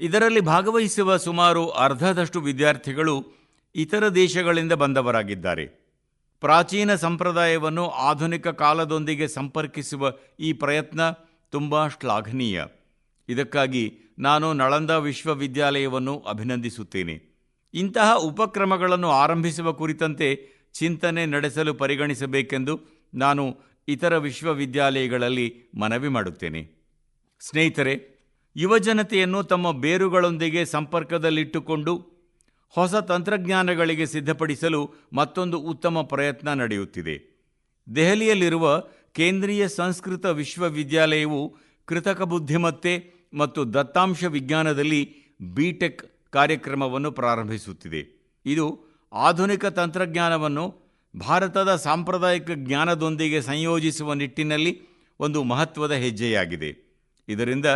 ಇದರಲ್ಲಿ ಭಾಗವಹಿಸುವ ಸುಮಾರು ಅರ್ಧದಷ್ಟು ವಿದ್ಯಾರ್ಥಿಗಳು ಇತರ ದೇಶಗಳಿಂದ ಬಂದವರಾಗಿದ್ದಾರೆ. ಪ್ರಾಚೀನ ಸಂಪ್ರದಾಯವನ್ನು ಆಧುನಿಕ ಕಾಲದೊಂದಿಗೆ ಸಂಪರ್ಕಿಸುವ ಈ ಪ್ರಯತ್ನ ತುಂಬ ಶ್ಲಾಘನೀಯ. ಇದಕ್ಕಾಗಿ ನಾನು ನಳಂದಾ ವಿಶ್ವವಿದ್ಯಾಲಯವನ್ನು ಅಭಿನಂದಿಸುತ್ತೇನೆ. ಇಂತಹ ಉಪಕ್ರಮಗಳನ್ನು ಆರಂಭಿಸುವ ಕುರಿತಂತೆ ಚಿಂತನೆ ನಡೆಸಲು ಪರಿಗಣಿಸಬೇಕೆಂದು ನಾನು ಇತರ ವಿಶ್ವವಿದ್ಯಾಲಯಗಳಲ್ಲಿ ಮನವಿ ಮಾಡುತ್ತೇನೆ. ಸ್ನೇಹಿತರೆ, ಯುವಜನತೆಯನ್ನು ತಮ್ಮ ಬೇರುಗಳೊಂದಿಗೆ ಸಂಪರ್ಕದಲ್ಲಿಟ್ಟುಕೊಂಡು ಹೊಸ ತಂತ್ರಜ್ಞಾನಗಳಿಗೆ ಸಿದ್ಧಪಡಿಸಲು ಮತ್ತೊಂದು ಉತ್ತಮ ಪ್ರಯತ್ನ ನಡೆಯುತ್ತಿದೆ. ದೆಹಲಿಯಲ್ಲಿರುವ ಕೇಂದ್ರೀಯ ಸಂಸ್ಕೃತ ವಿಶ್ವವಿದ್ಯಾಲಯವು ಕೃತಕ ಬುದ್ಧಿಮತ್ತೆ ಮತ್ತು ದತ್ತಾಂಶ ವಿಜ್ಞಾನದಲ್ಲಿ ಬಿಟೆಕ್ ಕಾರ್ಯಕ್ರಮವನ್ನು ಪ್ರಾರಂಭಿಸುತ್ತಿದೆ. ಇದು ಆಧುನಿಕ ತಂತ್ರಜ್ಞಾನವನ್ನು ಭಾರತದ ಸಾಂಪ್ರದಾಯಿಕ ಜ್ಞಾನದೊಂದಿಗೆ ಸಂಯೋಜಿಸುವ ನಿಟ್ಟಿನಲ್ಲಿ ಒಂದು ಮಹತ್ವದ ಹೆಜ್ಜೆಯಾಗಿದೆ. ಇದರಿಂದ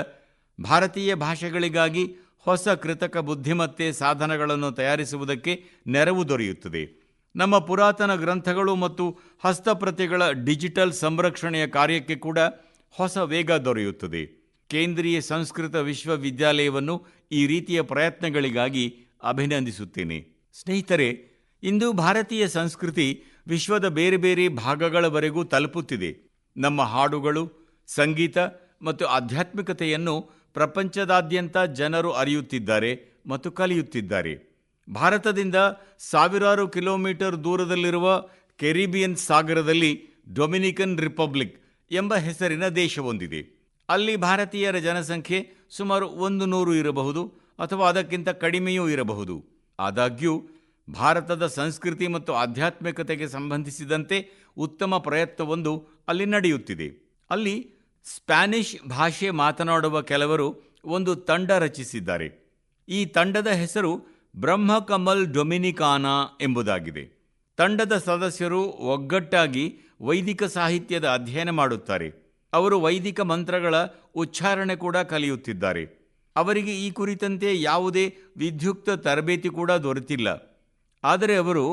ಭಾರತೀಯ ಭಾಷೆಗಳಿಗಾಗಿ ಹೊಸ ಕೃತಕ ಬುದ್ಧಿಮತ್ತೆ ಸಾಧನಗಳನ್ನು ತಯಾರಿಸುವುದಕ್ಕೆ ನೆರವು ದೊರೆಯುತ್ತದೆ. ನಮ್ಮ ಪುರಾತನ ಗ್ರಂಥಗಳು ಮತ್ತು ಹಸ್ತಪ್ರತಿಗಳ ಡಿಜಿಟಲ್ ಸಂರಕ್ಷಣೆಯ ಕಾರ್ಯಕ್ಕೆ ಕೂಡ ಹೊಸ ವೇಗ ದೊರೆಯುತ್ತದೆ. ಕೇಂದ್ರೀಯ ಸಂಸ್ಕೃತ ವಿಶ್ವವಿದ್ಯಾಲಯವನ್ನು ಈ ರೀತಿಯ ಪ್ರಯತ್ನಗಳಿಗಾಗಿ ಅಭಿನಂದಿಸುತ್ತೇನೆ. ಸ್ನೇಹಿತರೆ, ಇಂದು ಭಾರತೀಯ ಸಂಸ್ಕೃತಿ ವಿಶ್ವದ ಬೇರೆ ಬೇರೆ ಭಾಗಗಳವರೆಗೂ ತಲುಪುತ್ತಿದೆ. ನಮ್ಮ ಹಾಡುಗಳು, ಸಂಗೀತ ಮತ್ತು ಆಧ್ಯಾತ್ಮಿಕತೆಯನ್ನು ಪ್ರಪಂಚದಾದ್ಯಂತ ಜನರು ಅರಿಯುತ್ತಿದ್ದಾರೆ ಮತ್ತು ಕಲಿಯುತ್ತಿದ್ದಾರೆ. ಭಾರತದಿಂದ ಸಾವಿರಾರು ಕಿಲೋಮೀಟರ್ ದೂರದಲ್ಲಿರುವ ಕೆರಿಬಿಯನ್ ಸಾಗರದಲ್ಲಿ ಡೊಮಿನಿಕನ್ ರಿಪಬ್ಲಿಕ್ ಎಂಬ ಹೆಸರಿನ ದೇಶವೊಂದಿದೆ. ಅಲ್ಲಿ ಭಾರತೀಯರ ಜನಸಂಖ್ಯೆ ಸುಮಾರು 100 ಇರಬಹುದು ಅಥವಾ ಅದಕ್ಕಿಂತ ಕಡಿಮೆಯೂ ಇರಬಹುದು. ಆದಾಗ್ಯೂ ಭಾರತದ ಸಂಸ್ಕೃತಿ ಮತ್ತು ಆಧ್ಯಾತ್ಮಿಕತೆಗೆ ಸಂಬಂಧಿಸಿದಂತೆ ಉತ್ತಮ ಪ್ರಯತ್ನವೊಂದು ಅಲ್ಲಿ ನಡೆಯುತ್ತಿದೆ. ಅಲ್ಲಿ ಸ್ಪ್ಯಾನಿಷ್ ಭಾಷೆ ಮಾತನಾಡುವ ಕೆಲವರು ಒಂದು ತಂಡ ರಚಿಸಿದ್ದಾರೆ. ಈ ತಂಡದ ಹೆಸರು ಬ್ರಹ್ಮಕಮಲ್ ಡೊಮಿನಿಕಾನಾ ಎಂಬುದಾಗಿದೆ. ತಂಡದ ಸದಸ್ಯರು ಒಗ್ಗಟ್ಟಾಗಿ ವೈದಿಕ ಸಾಹಿತ್ಯದ ಅಧ್ಯಯನ ಮಾಡುತ್ತಾರೆ. ಅವರು ವೈದಿಕ ಮಂತ್ರಗಳ ಉಚ್ಚಾರಣೆ ಕೂಡ ಕಲಿಯುತ್ತಿದ್ದಾರೆ. ಅವರಿಗೆ ಈ ಕುರಿತಂತೆ ಯಾವುದೇ ವಿಧ್ಯುಕ್ತ ತರಬೇತಿ ಕೂಡ ದೊರೆತಿಲ್ಲ. ಆದರೆ ಅವರು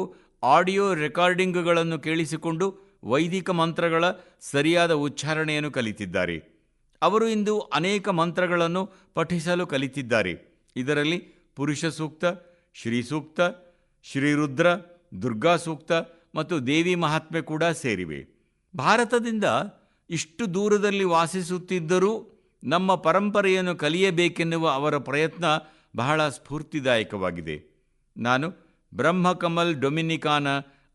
ಆಡಿಯೋ ರೆಕಾರ್ಡಿಂಗ್ಗಳನ್ನು ಕೇಳಿಸಿಕೊಂಡು ವೈದಿಕ ಮಂತ್ರಗಳ ಸರಿಯಾದ ಉಚ್ಚಾರಣೆಯನ್ನು ಕಲಿತಿದ್ದಾರೆ. ಅವರು ಇಂದು ಅನೇಕ ಮಂತ್ರಗಳನ್ನು ಪಠಿಸಲು ಕಲಿತಿದ್ದಾರೆ. ಇದರಲ್ಲಿ ಪುರುಷ ಸೂಕ್ತ, ಶ್ರೀ ಸೂಕ್ತ, ಶ್ರೀರುದ್ರ, ದುರ್ಗಾ ಸೂಕ್ತ ಮತ್ತು ದೇವಿ ಮಹಾತ್ಮೆ ಕೂಡ ಸೇರಿವೆ. ಭಾರತದಿಂದ ಇಷ್ಟು ದೂರದಲ್ಲಿ ವಾಸಿಸುತ್ತಿದ್ದರೂ ನಮ್ಮ ಪರಂಪರೆಯನ್ನು ಕಲಿಯಬೇಕೆನ್ನುವ ಅವರ ಪ್ರಯತ್ನ ಬಹಳ ಸ್ಫೂರ್ತಿದಾಯಕವಾಗಿದೆ. ನಾನು ಬ್ರಹ್ಮಕಮಲ್ ಡೊಮಿನಿಕಾನ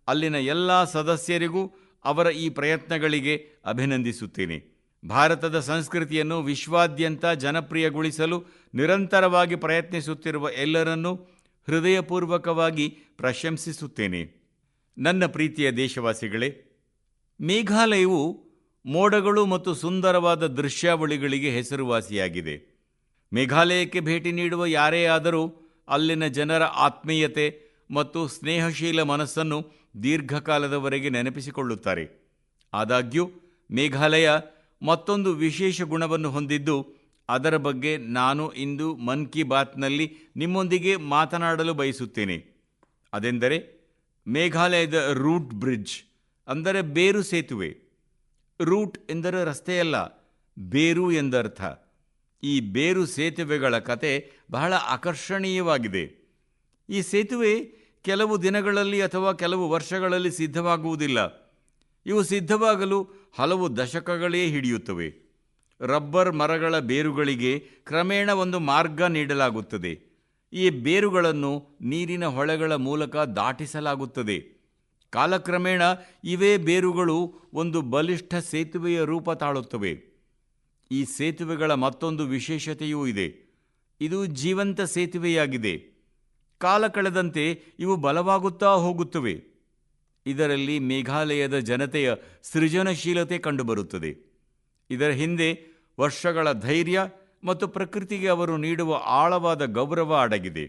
ಅಲ್ಲಿನ ಎಲ್ಲ ಸದಸ್ಯರಿಗೂ ಅವರ ಈ ಪ್ರಯತ್ನಗಳಿಗೆ ಅಭಿನಂದಿಸುತ್ತೇನೆ. ಭಾರತದ ಸಂಸ್ಕೃತಿಯನ್ನು ವಿಶ್ವಾದ್ಯಂತ ಜನಪ್ರಿಯಗೊಳಿಸಲು ನಿರಂತರವಾಗಿ ಪ್ರಯತ್ನಿಸುತ್ತಿರುವ ಎಲ್ಲರನ್ನೂ ಹೃದಯಪೂರ್ವಕವಾಗಿ ಪ್ರಶಂಸಿಸುತ್ತೇನೆ. ನನ್ನ ಪ್ರೀತಿಯ ದೇಶವಾಸಿಗಳೇ, ಮೇಘಾಲಯವು ಮೋಡಗಳು ಮತ್ತು ಸುಂದರವಾದ ದೃಶ್ಯಾವಳಿಗಳಿಗೆ ಹೆಸರುವಾಸಿಯಾಗಿದೆ. ಮೇಘಾಲಯಕ್ಕೆ ಭೇಟಿ ನೀಡುವ ಯಾರೇ ಆದರೂ ಅಲ್ಲಿನ ಜನರ ಆತ್ಮೀಯತೆ ಮತ್ತು ಸ್ನೇಹಶೀಲ ಮನಸ್ಸನ್ನು ದೀರ್ಘಕಾಲದವರೆಗೆ ನೆನಪಿಸಿಕೊಳ್ಳುತ್ತಾರೆ. ಆದಾಗ್ಯೂ ಮೇಘಾಲಯ ಮತ್ತೊಂದು ವಿಶೇಷ ಗುಣವನ್ನು ಹೊಂದಿದ್ದು, ಅದರ ಬಗ್ಗೆ ನಾನು ಇಂದು ಮನ್ ಕಿ ಬಾತ್ನಲ್ಲಿ ನಿಮ್ಮೊಂದಿಗೆ ಮಾತನಾಡಲು ಬಯಸುತ್ತೇನೆ. ಅದೆಂದರೆ ಮೇಘಾಲಯದ ರೂಟ್ ಬ್ರಿಡ್ಜ್, ಅಂದರೆ ಬೇರು ಸೇತುವೆ. ರೂಟ್ ಎಂದರೆ ರಸ್ತೆಯಲ್ಲ, ಬೇರು ಎಂದರ್ಥ. ಈ ಬೇರು ಸೇತುವೆಗಳ ಕತೆ ಬಹಳ ಆಕರ್ಷಣೀಯವಾಗಿದೆ. ಈ ಸೇತುವೆ ಕೆಲವು ದಿನಗಳಲ್ಲಿ ಅಥವಾ ಕೆಲವು ವರ್ಷಗಳಲ್ಲಿ ಸಿದ್ಧವಾಗುವುದಿಲ್ಲ. ಇವು ಸಿದ್ಧವಾಗಲು ಹಲವು ದಶಕಗಳೇ ಹಿಡಿಯುತ್ತವೆ. ರಬ್ಬರ್ ಮರಗಳ ಬೇರುಗಳಿಗೆ ಕ್ರಮೇಣ ಒಂದು ಮಾರ್ಗ ನೀಡಲಾಗುತ್ತದೆ. ಈ ಬೇರುಗಳನ್ನು ನೀರಿನ ಹೊಳೆಗಳ ಮೂಲಕ ದಾಟಿಸಲಾಗುತ್ತದೆ. ಕಾಲಕ್ರಮೇಣ ಇವೇ ಬೇರುಗಳು ಒಂದು ಬಲಿಷ್ಠ ಸೇತುವೆಯ ರೂಪ ತಾಳುತ್ತವೆ. ಈ ಸೇತುವೆಗಳ ಮತ್ತೊಂದು ವಿಶೇಷತೆಯೂ ಇದೆ. ಇದು ಜೀವಂತ ಸೇತುವೆಯಾಗಿದೆ. ಕಾಲ ಕಳೆದಂತೆ ಇವು ಬಲವಾಗುತ್ತಾ ಹೋಗುತ್ತವೆ. ಇದರಲ್ಲಿ ಮೇಘಾಲಯದ ಜನತೆಯ ಸೃಜನಶೀಲತೆ ಕಂಡುಬರುತ್ತದೆ. ಇದರ ಹಿಂದೆ ವರ್ಷಗಳ ಧೈರ್ಯ ಮತ್ತು ಪ್ರಕೃತಿಗೆ ಅವರು ನೀಡುವ ಆಳವಾದ ಗೌರವ ಅಡಗಿದೆ.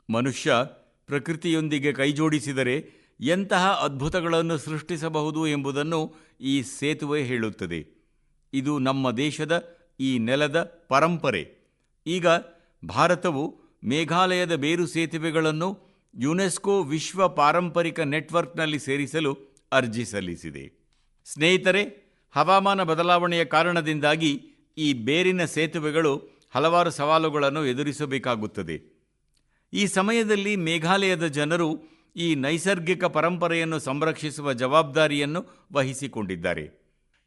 ಮನುಷ್ಯ ಪ್ರಕೃತಿಯೊಂದಿಗೆ ಕೈಜೋಡಿಸಿದರೆ ಎಂತಹ ಅದ್ಭುತಗಳನ್ನು ಸೃಷ್ಟಿಸಬಹುದು ಎಂಬುದನ್ನು ಈ ಸೇತುವೆ ಹೇಳುತ್ತದೆ. ಇದು ನಮ್ಮ ದೇಶದ ಈ ನೆಲದ ಪರಂಪರೆ. ಈಗ ಭಾರತವು ಮೇಘಾಲಯದ ಬೇರು ಸೇತುವೆಗಳನ್ನು ಯುನೆಸ್ಕೋ ವಿಶ್ವ ಪಾರಂಪರಿಕ ನೆಟ್ವರ್ಕ್ನಲ್ಲಿ ಸೇರಿಸಲು ಅರ್ಜಿ ಸಲ್ಲಿಸಿದೆ. ಸ್ನೇಹಿತರೆ, ಹವಾಮಾನ ಬದಲಾವಣೆಯ ಕಾರಣದಿಂದಾಗಿ ಈ ಬೇರಿನ ಸೇತುವೆಗಳು ಹಲವಾರು ಸವಾಲುಗಳನ್ನು ಎದುರಿಸಬೇಕಾಗುತ್ತದೆ. ಈ ಸಮಯದಲ್ಲಿ ಮೇಘಾಲಯದ ಜನರು ಈ ನೈಸರ್ಗಿಕ ಪರಂಪರೆಯನ್ನು ಸಂರಕ್ಷಿಸುವ ಜವಾಬ್ದಾರಿಯನ್ನು ವಹಿಸಿಕೊಂಡಿದ್ದಾರೆ.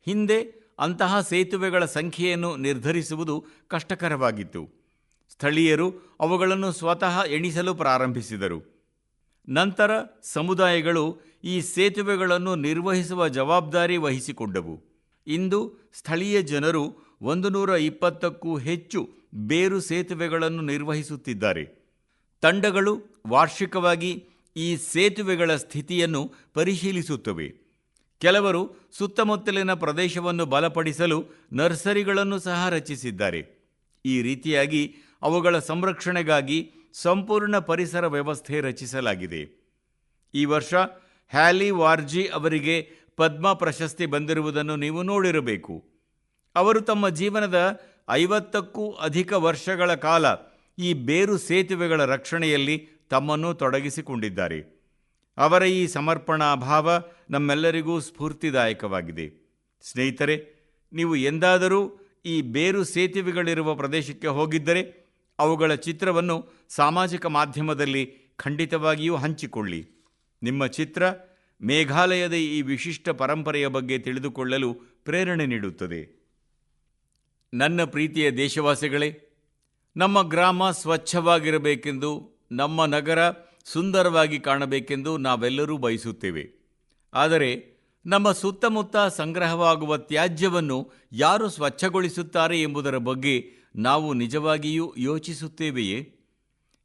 ಹಿಂದೆ ಅಂತಹ ಸೇತುವೆಗಳ ಸಂಖ್ಯೆಯನ್ನು ನಿರ್ಧರಿಸುವುದು ಕಷ್ಟಕರವಾಗಿತ್ತು. ಸ್ಥಳೀಯರು ಅವುಗಳನ್ನು ಸ್ವತಃ ಎಣಿಸಲು ಪ್ರಾರಂಭಿಸಿದರು. ನಂತರ ಸಮುದಾಯಗಳು ಈ ಸೇತುವೆಗಳನ್ನು ನಿರ್ವಹಿಸುವ ಜವಾಬ್ದಾರಿ ವಹಿಸಿಕೊಂಡವು. ಇಂದು ಸ್ಥಳೀಯ ಜನರು 120ಕ್ಕೂ ಹೆಚ್ಚು ಬೇರು ಸೇತುವೆಗಳನ್ನು ನಿರ್ವಹಿಸುತ್ತಿದ್ದಾರೆ. ತಂಡಗಳು ವಾರ್ಷಿಕವಾಗಿ ಈ ಸೇತುವೆಗಳ ಸ್ಥಿತಿಯನ್ನು ಪರಿಶೀಲಿಸುತ್ತವೆ. ಕೆಲವರು ಸುತ್ತಮುತ್ತಲಿನ ಪ್ರದೇಶವನ್ನು ಬಲಪಡಿಸಲು ನರ್ಸರಿಗಳನ್ನು ಸಹ ರಚಿಸಿದ್ದಾರೆ. ಈ ರೀತಿಯಾಗಿ ಅವುಗಳ ಸಂರಕ್ಷಣೆಗಾಗಿ ಸಂಪೂರ್ಣ ಪರಿಸರ ವ್ಯವಸ್ಥೆ ರಚಿಸಲಾಗಿದೆ. ಈ ವರ್ಷ ಹ್ಯಾಲಿ ವಾರ್ಜಿ ಅವರಿಗೆ ಪದ್ಮ ಪ್ರಶಸ್ತಿ ಬಂದಿರುವುದನ್ನು ನೀವು ನೋಡಿರಬೇಕು. ಅವರು ತಮ್ಮ ಜೀವನದ 50ಕ್ಕೂ ಅಧಿಕ ವರ್ಷಗಳ ಕಾಲ ಈ ಬೇರು ಸೇತುವೆಗಳ ರಕ್ಷಣೆಯಲ್ಲಿ ತಮ್ಮನ್ನು ತೊಡಗಿಸಿಕೊಂಡಿದ್ದಾರೆ. ಅವರ ಈ ಸಮರ್ಪಣಾ ಭಾವ ನಮ್ಮೆಲ್ಲರಿಗೂ ಸ್ಫೂರ್ತಿದಾಯಕವಾಗಿದೆ. ಸ್ನೇಹಿತರೆ, ನೀವು ಎಂದಾದರೂ ಈ ಬೇರು ಸೇತುವೆಗಳಿರುವ ಪ್ರದೇಶಕ್ಕೆ ಹೋಗಿದ್ದರೆ ಅವುಗಳ ಚಿತ್ರವನ್ನು ಸಾಮಾಜಿಕ ಮಾಧ್ಯಮದಲ್ಲಿ ಖಂಡಿತವಾಗಿಯೂ ಹಂಚಿಕೊಳ್ಳಿ. ನಿಮ್ಮ ಚಿತ್ರ ಮೇಘಾಲಯದ ಈ ವಿಶಿಷ್ಟ ಪರಂಪರೆಯ ಬಗ್ಗೆ ತಿಳಿದುಕೊಳ್ಳಲು ಪ್ರೇರಣೆ ನೀಡುತ್ತದೆ. ನನ್ನ ಪ್ರೀತಿಯ ದೇಶವಾಸಿಗಳೇ, ನಮ್ಮ ಗ್ರಾಮ ಸ್ವಚ್ಛವಾಗಿರಬೇಕೆಂದು, ನಮ್ಮ ನಗರ ಸುಂದರವಾಗಿ ಕಾಣಬೇಕೆಂದು ನಾವೆಲ್ಲರೂ ಬಯಸುತ್ತೇವೆ. ಆದರೆ ನಮ್ಮ ಸುತ್ತಮುತ್ತ ಸಂಗ್ರಹವಾಗುವ ತ್ಯಾಜ್ಯವನ್ನು ಯಾರು ಸ್ವಚ್ಛಗೊಳಿಸುತ್ತಾರೆ ಎಂಬುದರ ಬಗ್ಗೆ ನಾವು ನಿಜವಾಗಿಯೂ ಯೋಚಿಸುತ್ತೇವೆಯೇ?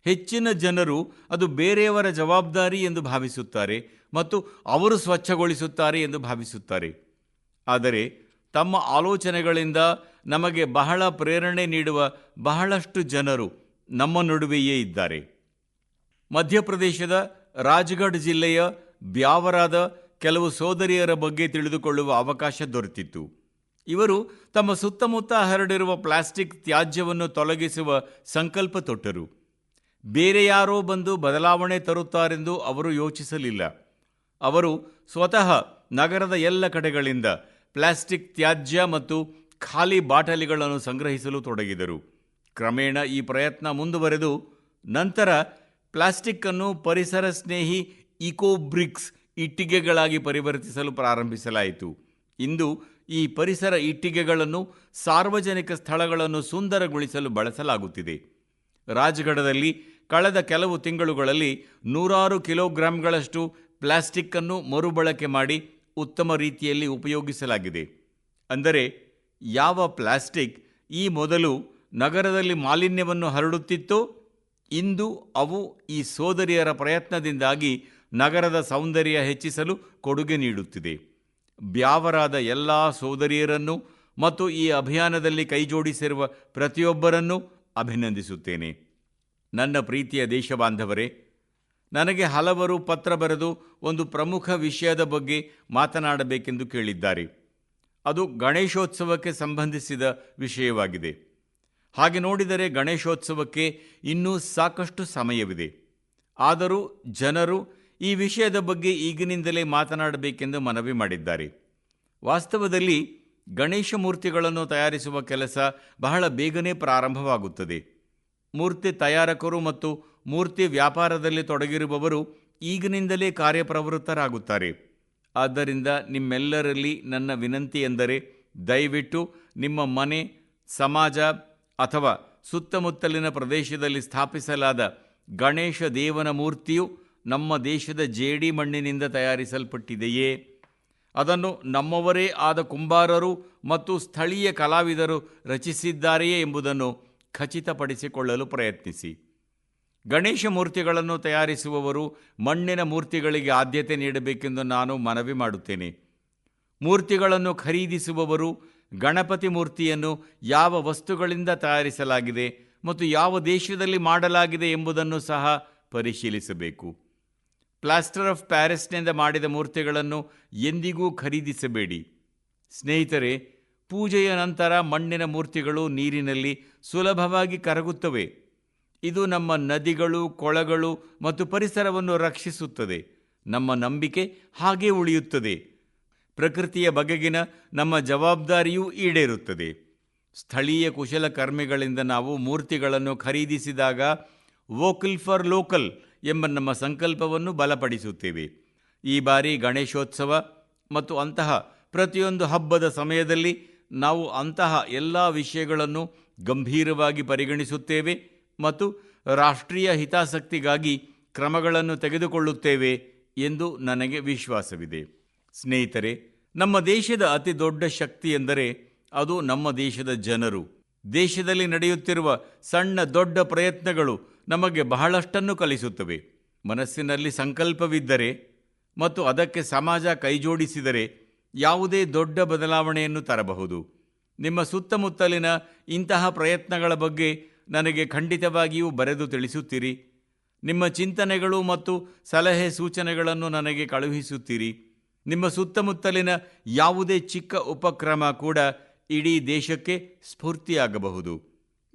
ಹೆಚ್ಚಿನ ಜನರು ಅದು ಬೇರೆಯವರ ಜವಾಬ್ದಾರಿ ಎಂದು ಭಾವಿಸುತ್ತಾರೆ ಮತ್ತು ಅವರು ಸ್ವಚ್ಛಗೊಳಿಸುತ್ತಾರೆ ಎಂದು ಭಾವಿಸುತ್ತಾರೆ. ಆದರೆ ತಮ್ಮ ಆಲೋಚನೆಗಳಿಂದ ನಮಗೆ ಬಹಳ ಪ್ರೇರಣೆ ನೀಡುವ ಬಹಳಷ್ಟು ಜನರು ನಮ್ಮ ನಡುವೆಯೇ ಇದ್ದಾರೆ. ಮಧ್ಯಪ್ರದೇಶದ ರಾಜ್ಗಢ್ ಜಿಲ್ಲೆಯ ಬ್ಯಾವರಾದ ಕೆಲವು ಸೋದರಿಯರ ಬಗ್ಗೆ ತಿಳಿದುಕೊಳ್ಳುವ ಅವಕಾಶ ದೊರೆತಿತ್ತು. ಇವರು ತಮ್ಮ ಸುತ್ತಮುತ್ತ ಹರಡಿರುವ ಪ್ಲಾಸ್ಟಿಕ್ ತ್ಯಾಜ್ಯವನ್ನು ತೊಲಗಿಸುವ ಸಂಕಲ್ಪ ತೊಟ್ಟರು. ಬೇರೆ ಯಾರೋ ಬಂದು ಬದಲಾವಣೆ ತರುತ್ತಾರೆಂದು ಅವರು ಯೋಚಿಸಲಿಲ್ಲ. ಅವರು ಸ್ವತಃ ನಗರದ ಎಲ್ಲ ಕಡೆಗಳಿಂದ ಪ್ಲಾಸ್ಟಿಕ್ ತ್ಯಾಜ್ಯ ಮತ್ತು ಖಾಲಿ ಬಾಟಲಿಗಳನ್ನು ಸಂಗ್ರಹಿಸಲು ತೊಡಗಿದರು. ಕ್ರಮೇಣ ಈ ಪ್ರಯತ್ನ ಮುಂದುವರೆದು ನಂತರ ಪ್ಲಾಸ್ಟಿಕ್ ಅನ್ನು ಪರಿಸರ ಸ್ನೇಹಿ ಇಕೋಬ್ರಿಕ್ಸ್ ಇಟ್ಟಿಗೆಗಳಾಗಿ ಪರಿವರ್ತಿಸಲು ಪ್ರಾರಂಭಿಸಲಾಯಿತು. ಇಂದು ಈ ಪರಿಸರ ಇಟ್ಟಿಗೆಗಳನ್ನು ಸಾರ್ವಜನಿಕ ಸ್ಥಳಗಳನ್ನು ಸುಂದರಗೊಳಿಸಲು ಬಳಸಲಾಗುತ್ತಿದೆ. ರಾಜ್ಗಢದಲ್ಲಿ ಕಳೆದ ಕೆಲವು ತಿಂಗಳುಗಳಲ್ಲಿ 100 ಕಿಲೋಗ್ರಾಂಗಳಷ್ಟು ಪ್ಲಾಸ್ಟಿಕ್ ಅನ್ನು ಮರುಬಳಕೆ ಮಾಡಿ ಉತ್ತಮ ರೀತಿಯಲ್ಲಿ ಉಪಯೋಗಿಸಲಾಗಿದೆ. ಅಂದರೆ ಯಾವ ಪ್ಲಾಸ್ಟಿಕ್ ಈ ಮೊದಲು ನಗರದಲ್ಲಿ ಮಾಲಿನ್ಯವನ್ನು ಹರಡುತ್ತಿತ್ತೋ, ಇಂದು ಅವು ಈ ಸೋದರಿಯರ ಪ್ರಯತ್ನದಿಂದಾಗಿ ನಗರದ ಸೌಂದರ್ಯ ಹೆಚ್ಚಿಸಲು ಕೊಡುಗೆ ನೀಡುತ್ತಿದೆ. ಬ್ಯಾವರಾದ ಎಲ್ಲ ಸೋದರಿಯರನ್ನು ಮತ್ತು ಈ ಅಭಿಯಾನದಲ್ಲಿ ಕೈಜೋಡಿಸಿರುವ ಪ್ರತಿಯೊಬ್ಬರನ್ನೂ ಅಭಿನಂದಿಸುತ್ತೇನೆ. ನನ್ನ ಪ್ರೀತಿಯ ದೇಶಬಾಂಧವರೇ, ನನಗೆ ಹಲವರು ಪತ್ರ ಬರೆದು ಒಂದು ಪ್ರಮುಖ ವಿಷಯದ ಬಗ್ಗೆ ಮಾತನಾಡಬೇಕೆಂದು ಕೇಳಿದ್ದಾರೆ. ಅದು ಗಣೇಶೋತ್ಸವಕ್ಕೆ ಸಂಬಂಧಿಸಿದ ವಿಷಯವಾಗಿದೆ. ಹಾಗೆ ನೋಡಿದರೆ ಗಣೇಶೋತ್ಸವಕ್ಕೆ ಇನ್ನೂ ಸಾಕಷ್ಟು ಸಮಯವಿದೆ. ಆದರೂ ಜನರು ಈ ವಿಷಯದ ಬಗ್ಗೆ ಈಗಿನಿಂದಲೇ ಮಾತನಾಡಬೇಕೆಂದು ಮನವಿ ಮಾಡಿದ್ದಾರೆ. ವಾಸ್ತವದಲ್ಲಿ ಗಣೇಶ ಮೂರ್ತಿಗಳನ್ನು ತಯಾರಿಸುವ ಕೆಲಸ ಬಹಳ ಬೇಗನೆ ಪ್ರಾರಂಭವಾಗುತ್ತದೆ. ಮೂರ್ತಿ ತಯಾರಕರು ಮತ್ತು ಮೂರ್ತಿ ವ್ಯಾಪಾರದಲ್ಲಿ ತೊಡಗಿರುವವರು ಈಗಿನಿಂದಲೇ ಕಾರ್ಯಪ್ರವೃತ್ತರಾಗುತ್ತಾರೆ. ಆದ್ದರಿಂದ ನಿಮ್ಮೆಲ್ಲರಲ್ಲಿ ನನ್ನ ವಿನಂತಿ ಎಂದರೆ, ದಯವಿಟ್ಟು ನಿಮ್ಮ ಮನೆ, ಸಮಾಜ ಅಥವಾ ಸುತ್ತಮುತ್ತಲಿನ ಪ್ರದೇಶದಲ್ಲಿ ಸ್ಥಾಪಿಸಲಾದ ಗಣೇಶ ದೇವನ ಮೂರ್ತಿಯು ನಮ್ಮ ದೇಶದ ಜೇಡಿ ಮಣ್ಣಿನಿಂದ ತಯಾರಿಸಲ್ಪಟ್ಟಿದೆಯೇ, ಅದನ್ನು ನಮ್ಮವರೇ ಆದ ಕುಂಬಾರರು ಮತ್ತು ಸ್ಥಳೀಯ ಕಲಾವಿದರು ರಚಿಸಿದ್ದಾರೆಯೇ ಎಂಬುದನ್ನು ಖಚಿತಪಡಿಸಿಕೊಳ್ಳಲು ಪ್ರಯತ್ನಿಸಿ. ಗಣೇಶ ಮೂರ್ತಿಗಳನ್ನು ತಯಾರಿಸುವವರು ಮಣ್ಣಿನ ಮೂರ್ತಿಗಳಿಗೆ ಆದ್ಯತೆ ನೀಡಬೇಕೆಂದು ನಾನು ಮನವಿ ಮಾಡುತ್ತೇನೆ. ಮೂರ್ತಿಗಳನ್ನು ಖರೀದಿಸುವವರು ಗಣಪತಿ ಮೂರ್ತಿಯನ್ನು ಯಾವ ವಸ್ತುಗಳಿಂದ ತಯಾರಿಸಲಾಗಿದೆ ಮತ್ತು ಯಾವ ದೇಶದಲ್ಲಿ ಮಾಡಲಾಗಿದೆ ಎಂಬುದನ್ನು ಸಹ ಪರಿಶೀಲಿಸಬೇಕು. ಪ್ಲಾಸ್ಟರ್ ಆಫ್ ಪ್ಯಾರಿಸ್ನಿಂದ ಮಾಡಿದ ಮೂರ್ತಿಗಳನ್ನು ಎಂದಿಗೂ ಖರೀದಿಸಬೇಡಿ. ಸ್ನೇಹಿತರೆ, ಪೂಜೆಯ ನಂತರ ಮಣ್ಣಿನ ಮೂರ್ತಿಗಳು ನೀರಿನಲ್ಲಿ ಸುಲಭವಾಗಿ ಕರಗುತ್ತವೆ. ಇದು ನಮ್ಮ ನದಿಗಳು, ಕೊಳಗಳು ಮತ್ತು ಪರಿಸರವನ್ನು ರಕ್ಷಿಸುತ್ತದೆ. ನಮ್ಮ ನಂಬಿಕೆ ಹಾಗೇ ಉಳಿಯುತ್ತದೆ. ಪ್ರಕೃತಿಯ ಬಗೆಗಿನ ನಮ್ಮ ಜವಾಬ್ದಾರಿಯೂ ಈಡೇರುತ್ತದೆ. ಸ್ಥಳೀಯ ಕುಶಲಕರ್ಮಿಗಳಿಂದ ನಾವು ಮೂರ್ತಿಗಳನ್ನು ಖರೀದಿಸಿದಾಗ ವೋಕಲ್ ಫಾರ್ ಲೋಕಲ್ ಎಂಬ ನಮ್ಮ ಸಂಕಲ್ಪವನ್ನು ಬಲಪಡಿಸುತ್ತೇವೆ. ಈ ಬಾರಿ ಗಣೇಶೋತ್ಸವ ಮತ್ತು ಅಂತಹ ಪ್ರತಿಯೊಂದು ಹಬ್ಬದ ಸಮಯದಲ್ಲಿ ನಾವು ಅಂತಹ ಎಲ್ಲ ವಿಷಯಗಳನ್ನು ಗಂಭೀರವಾಗಿ ಪರಿಗಣಿಸುತ್ತೇವೆ ಮತ್ತು ರಾಷ್ಟ್ರೀಯ ಹಿತಾಸಕ್ತಿಗಾಗಿ ಕ್ರಮಗಳನ್ನು ತೆಗೆದುಕೊಳ್ಳುತ್ತೇವೆ ಎಂದು ನನಗೆ ವಿಶ್ವಾಸವಿದೆ. ಸ್ನೇಹಿತರೆ, ನಮ್ಮ ದೇಶದ ಅತಿ ದೊಡ್ಡ ಶಕ್ತಿ ಎಂದರೆ ಅದು ನಮ್ಮ ದೇಶದ ಜನರು. ದೇಶದಲ್ಲಿ ನಡೆಯುತ್ತಿರುವ ಸಣ್ಣ ದೊಡ್ಡ ಪ್ರಯತ್ನಗಳು ನಮಗೆ ಬಹಳಷ್ಟನ್ನು ಕಲಿಸುತ್ತವೆ. ಮನಸ್ಸಿನಲ್ಲಿ ಸಂಕಲ್ಪವಿದ್ದರೆ ಮತ್ತು ಅದಕ್ಕೆ ಸಮಾಜ ಕೈಜೋಡಿಸಿದರೆ ಯಾವುದೇ ದೊಡ್ಡ ಬದಲಾವಣೆಯನ್ನು ತರಬಹುದು. ನಿಮ್ಮ ಸುತ್ತಮುತ್ತಲಿನ ಇಂತಹ ಪ್ರಯತ್ನಗಳ ಬಗ್ಗೆ ನನಗೆ ಖಂಡಿತವಾಗಿಯೂ ಬರೆದು ತಿಳಿಸುತ್ತೀರಿ. ನಿಮ್ಮ ಚಿಂತನೆಗಳು ಮತ್ತು ಸಲಹೆ ಸೂಚನೆಗಳನ್ನು ನನಗೆ ಕಳುಹಿಸುತ್ತೀರಿ. ನಿಮ್ಮ ಸುತ್ತಮುತ್ತಲಿನ ಯಾವುದೇ ಚಿಕ್ಕ ಉಪಕ್ರಮ ಕೂಡ ಇಡೀ ದೇಶಕ್ಕೆ ಸ್ಫೂರ್ತಿಯಾಗಬಹುದು.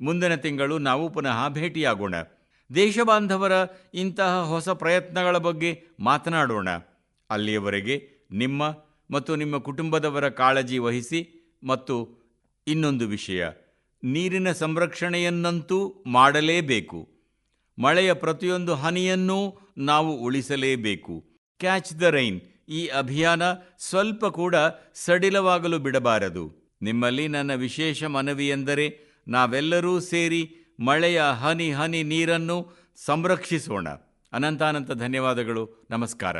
ಮುಂದಿನ ತಿಂಗಳು ನಾವು ಪುನಃ ಭೇಟಿಯಾಗೋಣ. ದೇಶಬಾಂಧವರ ಇಂತಹ ಹೊಸ ಪ್ರಯತ್ನಗಳ ಬಗ್ಗೆ ಮಾತನಾಡೋಣ. ಅಲ್ಲಿಯವರೆಗೆ ನಿಮ್ಮ ಮತ್ತು ನಿಮ್ಮ ಕುಟುಂಬದವರ ಕಾಳಜಿ ವಹಿಸಿ. ಮತ್ತು ಇನ್ನೊಂದು ವಿಷಯ, ನೀರಿನ ಸಂರಕ್ಷಣೆಯನ್ನಂತೂ ಮಾಡಲೇಬೇಕು. ಮಳೆಯ ಪ್ರತಿಯೊಂದು ಹನಿಯನ್ನೂ ನಾವು ಉಳಿಸಲೇಬೇಕು. ಕ್ಯಾಚ್ ದ ರೈನ್ ಈ ಅಭಿಯಾನ ಸ್ವಲ್ಪ ಕೂಡ ಸಡಿಲವಾಗಲು ಬಿಡಬಾರದು. ನಿಮ್ಮಲ್ಲಿ ನನ್ನ ವಿಶೇಷ ಮನವಿ ಎಂದರೆ, ನಾವೆಲ್ಲರೂ ಸೇರಿ ಮಳೆಯ ಹನಿ ಹನಿ ನೀರನ್ನು ಸಂರಕ್ಷಿಸೋಣ. ಅನಂತಾನಂತ ಧನ್ಯವಾದಗಳು. ನಮಸ್ಕಾರ.